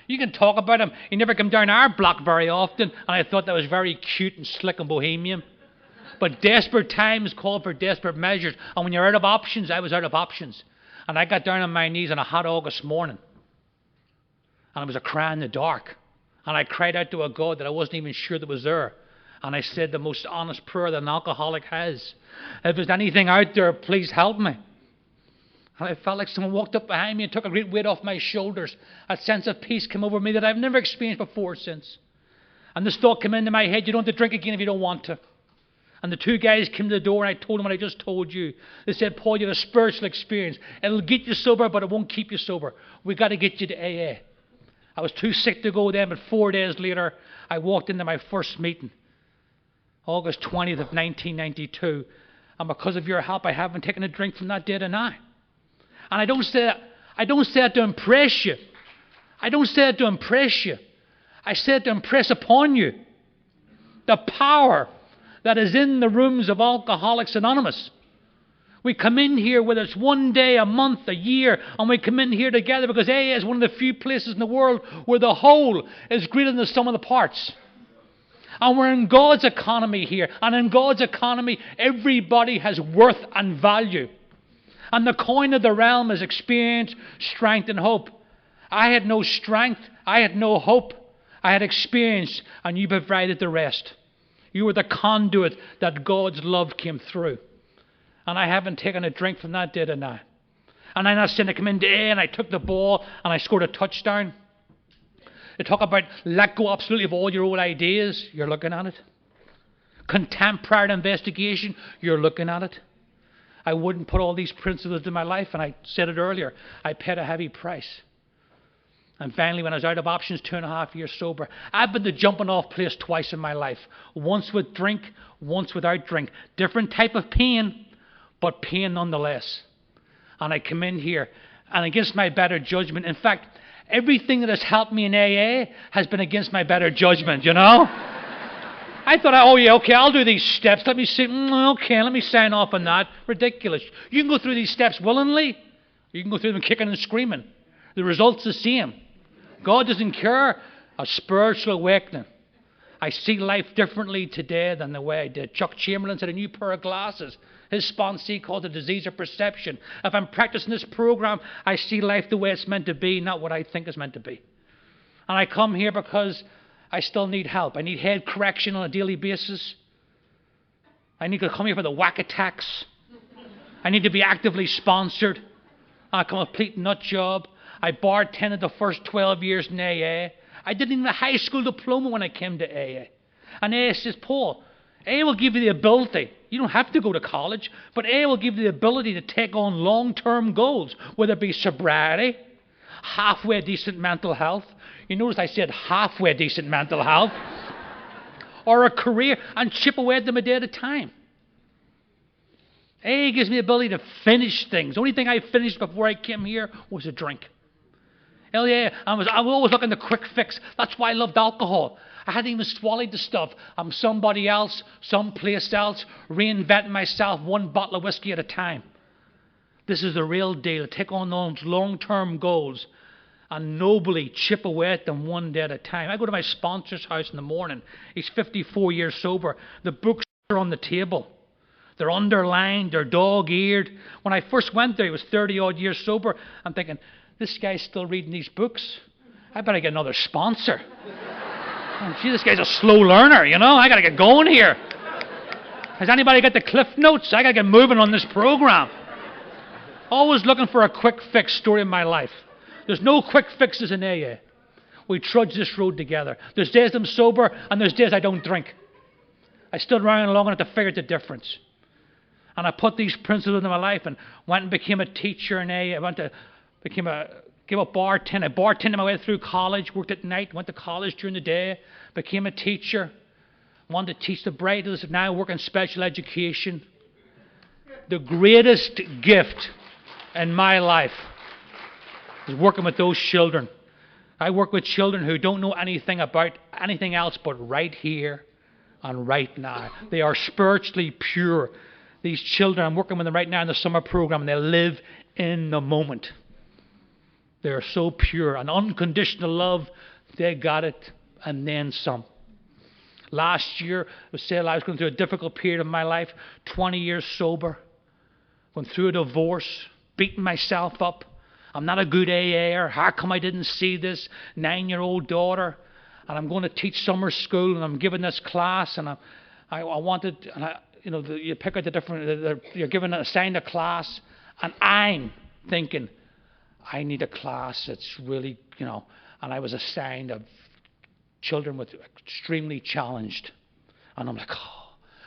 You can talk about him. He never come down our block very often." And I thought that was very cute and slick and bohemian. But desperate times call for desperate measures. And when you're out of options, I was out of options. And I got down on my knees on a hot August morning. And it was a cry in the dark. And I cried out to a God that I wasn't even sure that was there. And I said the most honest prayer that an alcoholic has. "If there's anything out there, please help me." And I felt like someone walked up behind me and took a great weight off my shoulders. A sense of peace came over me that I've never experienced before since. And this thought came into my head: you don't have to drink again if you don't want to. And the two guys came to the door and I told them what I just told you. They said, "Paul, you have a spiritual experience. It'll get you sober, but it won't keep you sober. We've got to get you to AA." I was too sick to go then, but 4 days later, I walked into my first meeting. August 20th of 1992. And because of your help, I haven't taken a drink from that day to now. And I don't say that to impress you. I don't say it to impress you. I say it to impress upon you the power that is in the rooms of Alcoholics Anonymous. We come in here, whether it's one day, a month, a year, and we come in here together because AA is one of the few places in the world where the whole is greater than the sum of the parts. And we're in God's economy here. And in God's economy, everybody has worth and value. And the coin of the realm is experience, strength, and hope. I had no strength. I had no hope. I had experience, and you provided the rest. You were the conduit that God's love came through. And I haven't taken a drink from that day to now. And I'm not saying I come into AA and I took the ball and I scored a touchdown. They talk about let go absolutely of all your old ideas. You're looking at it. Contempt prior to investigation. You're looking at it. I wouldn't put all these principles in my life, and I said it earlier. I paid a heavy price. And finally, when I was out of options, 2.5 years sober, I've been the jumping off place twice in my life. Once with drink, once without drink. Different type of pain, but pain nonetheless. And I come in here, and against my better judgment. In fact, everything that has helped me in AA has been against my better judgment, you know? I thought, oh yeah, okay, I'll do these steps. Let me see, okay, let me sign off on that. Ridiculous. You can go through these steps willingly, or you can go through them kicking and screaming. The result's the same. God doesn't care. A spiritual awakening. I see life differently today than the way I did. Chuck Chamberlain said a new pair of glasses. His sponsee called it disease of perception. If I'm practicing this program, I see life the way it's meant to be, not what I think it's meant to be. And I come here because I still need help. I need head correction on a daily basis. I need to come here for the whack attacks. I need to be actively sponsored. I come a complete nut job. I bartended the first 12 years in AA. I didn't even have a high school diploma when I came to AA. And AA says, Paul, AA will give you the ability. You don't have to go to college, but AA will give you the ability to take on long-term goals, whether it be sobriety, halfway decent mental health. You notice I said halfway decent mental health. Or a career, and chip away at them a day at a time. AA gives me the ability to finish things. The only thing I finished before I came here was a drink. Hell yeah. I was always looking for the quick fix. That's why I loved alcohol. I hadn't even swallowed the stuff. I'm somebody else, someplace else, reinventing myself one bottle of whiskey at a time. This is the real deal. Take on those long-term goals and nobly chip away at them one day at a time. I go to my sponsor's house in the morning. He's 54 years sober. The books are on the table. They're underlined. They're dog-eared. When I first went there, he was 30-odd years sober. I'm thinking, this guy's still reading these books? I better get another sponsor. Oh, gee, this guy's a slow learner, you know. I got to get going here. Has anybody got the Cliff Notes? I got to get moving on this program. Always looking for a quick fix story in my life. There's no quick fixes in AA. We trudge this road together. There's days I'm sober and there's days I don't drink. I stood around long enough to figure the difference. And I put these principles into my life and went and became a teacher in AA. Gave up bartending. I bartended my way through college, worked at night, went to college during the day, became a teacher, wanted to teach the brightest, now I work in special education. The greatest gift in my life is working with those children. I work with children who don't know anything about anything else but right here and right now. They are spiritually pure. These children, I'm working with them right now in the summer program, and they live in the moment. They are so pure. And unconditional love, they got it, and then some. Last year, I was going through a difficult period of my life, 20 years sober, went through a divorce, beating myself up. I'm not a good AA'er. How come I didn't see this 9-year-old daughter? And I'm going to teach summer school, and I'm giving this class, and I wanted, and you pick out the different, you're given assigned a class, and I'm thinking, I need a class that's really, and I was assigned of children with extremely challenged. And I'm like,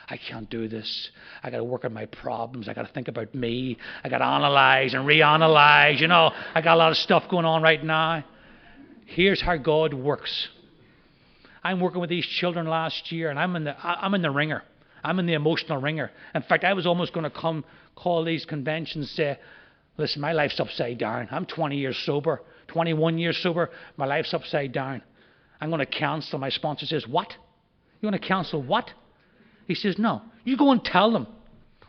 I can't do this. I got to work on my problems. I got to think about me. I got to analyze and reanalyze. I got a lot of stuff going on right now. Here's how God works. I'm working with these children last year, and I'm in the ringer. I'm in the emotional ringer. In fact, I was almost going to call these conventions and say, listen, my life's upside down. I'm 20 years sober, 21 years sober. My life's upside down. I'm going to cancel. My sponsor says, what? You want to cancel what? He says, no. You go and tell them.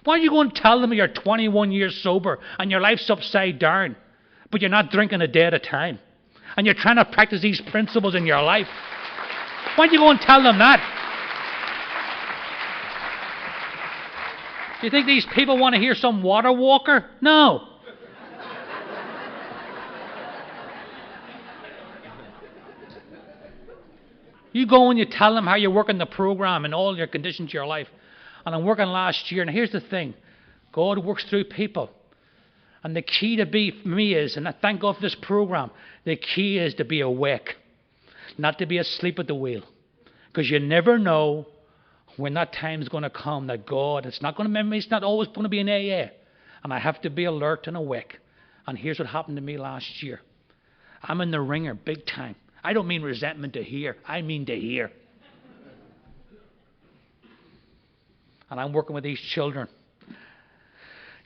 Why don't you go and tell them you're 21 years sober and your life's upside down, but you're not drinking a day at a time, and you're trying to practice these principles in your life? Why don't you go and tell them that? Do you think these people want to hear some water walker? No. You go and you tell them how you're working the program and all your conditions of your life. And I'm working last year, and here's the thing. God works through people. And the key to be for me is, and I thank God for this program, the key is to be awake, not to be asleep at the wheel. Because you never know when that time's going to come that God, it's not always going to be an AA. And I have to be alert and awake. And here's what happened to me last year. I'm in the ringer big time. I don't mean resentment to hear. I mean to hear. And I'm working with these children.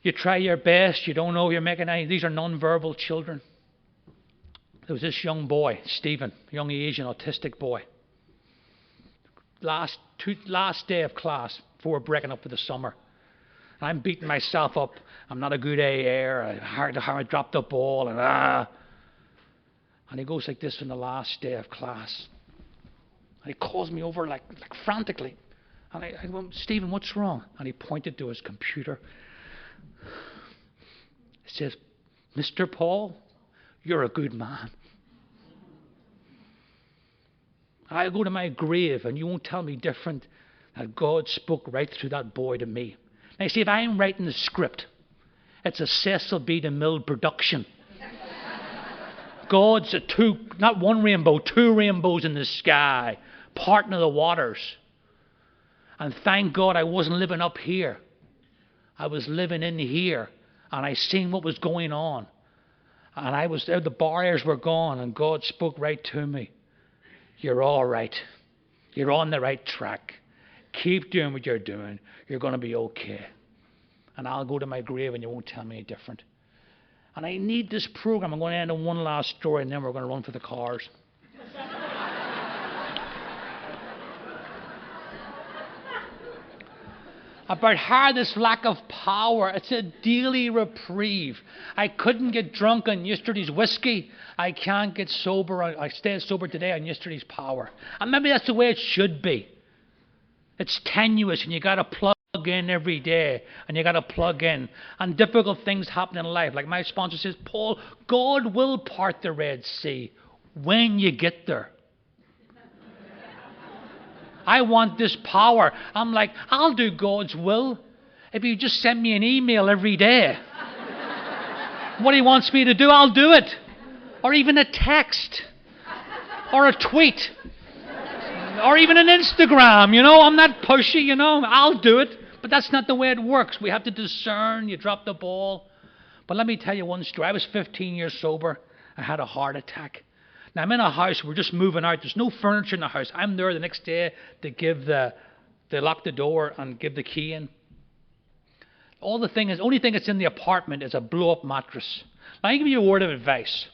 You try your best. You don't know you're making any. These are non-verbal children. There was this young boy, Stephen, young Asian autistic boy. Last day of class before breaking up for the summer. And I'm beating myself up. I'm not a good AA'er. I dropped the ball and he goes like this on the last day of class. And he calls me over like frantically. And I went, Stephen, what's wrong? And he pointed to his computer. He says, Mr. Paul, you're a good man. I'll go to my grave and you won't tell me different that God spoke right through that boy to me. Now, see, if I'm writing the script, it's a Cecil B. DeMille production. God's not one rainbow, 2 rainbows in the sky, parting of the waters. And thank God I wasn't living up here. I was living in here, and I seen what was going on. And I was there, the barriers were gone, and God spoke right to me. You're all right. You're on the right track. Keep doing what you're doing. You're going to be okay. And I'll go to my grave and you won't tell me any different. And I need this program. I'm going to end on one last story, and then we're going to run for the cars. About how this lack of power, it's a daily reprieve. I couldn't get drunk on yesterday's whiskey. I can't get sober. I stay sober today on yesterday's power. And maybe that's the way it should be. It's tenuous, and you got to plug in every day, and you got to plug in. And difficult things happen in life. Like my sponsor says, Paul, God will part the Red Sea when you get there. I want this power. I'm like, I'll do God's will if you just send me an email every day. What he wants me to do, I'll do it. Or even a text. Or a tweet. Or even an Instagram, I'm not pushy, I'll do it. But that's not the way it works. We have to discern. You drop the ball. But let me tell you one story. I was 15 years sober. I had a heart attack. Now, I'm in a house, we're just moving out. There's no furniture in the house. I'm there the next day to they lock the door and give the key in. Only thing that's in the apartment is a blow-up mattress. Now, I give you a word of advice.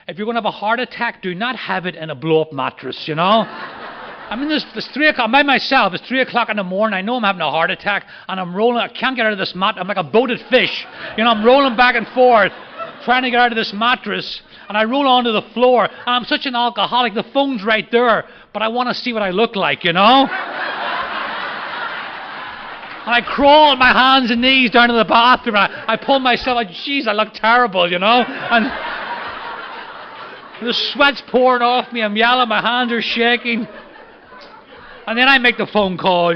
If you're going to have a heart attack, do not have it in a blow-up mattress, I mean, it's 3 o'clock. I'm by myself. It's 3 o'clock in the morning. I know I'm having a heart attack, and I'm rolling. I can't get out of this mat. I'm like a boated fish. I'm rolling back and forth, trying to get out of this mattress. And I roll onto the floor, and I'm such an alcoholic, the phone's right there, but I want to see what I look like, And I crawl on my hands and knees down to the bathroom, and I pull myself out, jeez, I look terrible, And the sweat's pouring off me, I'm yelling, my hands are shaking. And then I make the phone call,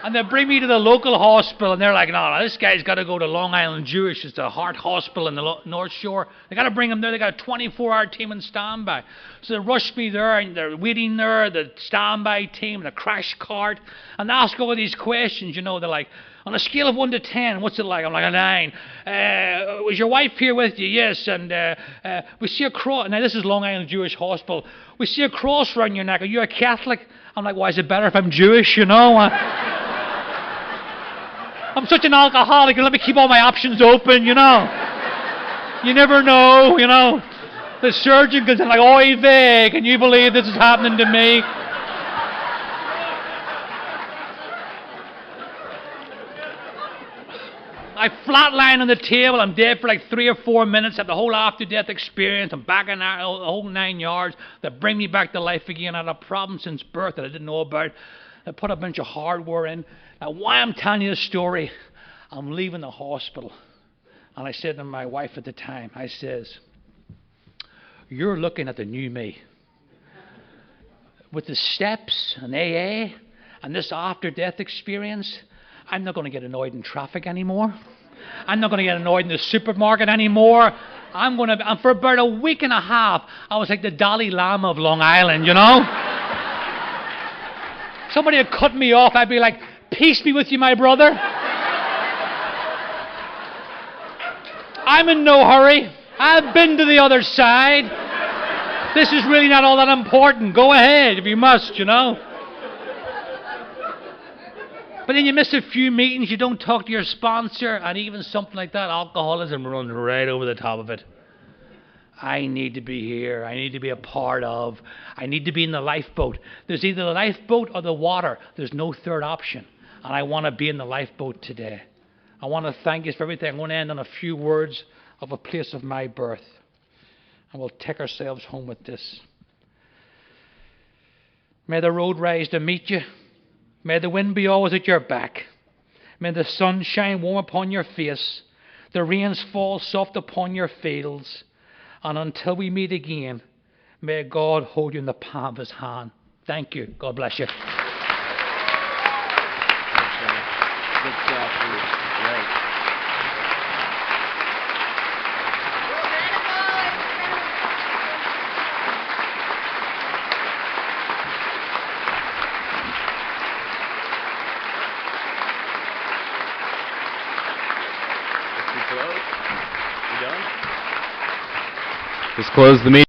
And they bring me to the local hospital, and they're like, no, this guy's got to go to Long Island Jewish. It's a heart hospital in the North Shore. They got to bring him there. They got a 24-hour team in standby. So they rush me there, and they're waiting there, the standby team, the crash cart, and they ask all these questions, They're like, on a scale of 1 to 10, what's it like? I'm like, a 9. Was your wife here with you? Yes. And we see a cross. Now, this is Long Island Jewish Hospital. We see a cross around your neck. Are you a Catholic? I'm like, why is it better if I'm Jewish, I'm such an alcoholic, and let me keep all my options open, You never know, The surgeon comes in like, oy vey, can you believe this is happening to me? I flatline on the table. I'm dead for like 3 or 4 minutes. I have the whole after-death experience. I'm back in the whole 9 yards. They bring me back to life again. I had a problem since birth that I didn't know about. They put a bunch of hardware in. Now, why I'm telling you this story, I'm leaving the hospital. And I said to my wife at the time, I says, you're looking at the new me. With the steps and AA and this after-death experience, I'm not going to get annoyed in traffic anymore. I'm not going to get annoyed in the supermarket anymore. And for about a week and a half, I was like the Dalai Lama of Long Island, Somebody had cut me off, I'd be like, peace be with you, my brother. I'm in no hurry. I've been to the other side. This is really not all that important. Go ahead if you must, But then you miss a few meetings, you don't talk to your sponsor, and even something like that, alcoholism runs right over the top of it. I need to be here. I need to be a part of. I need to be in the lifeboat. There's either the lifeboat or the water. There's no third option. And I want to be in the lifeboat today. I want to thank you for everything. I'm going to end on a few words of a place of my birth. And we'll take ourselves home with this. May the road rise to meet you. May the wind be always at your back. May the sun shine warm upon your face. The rains fall soft upon your fields. And until we meet again, may God hold you in the palm of his hand. Thank you. God bless you. Good job, Bruce. Great. Let's close the meeting.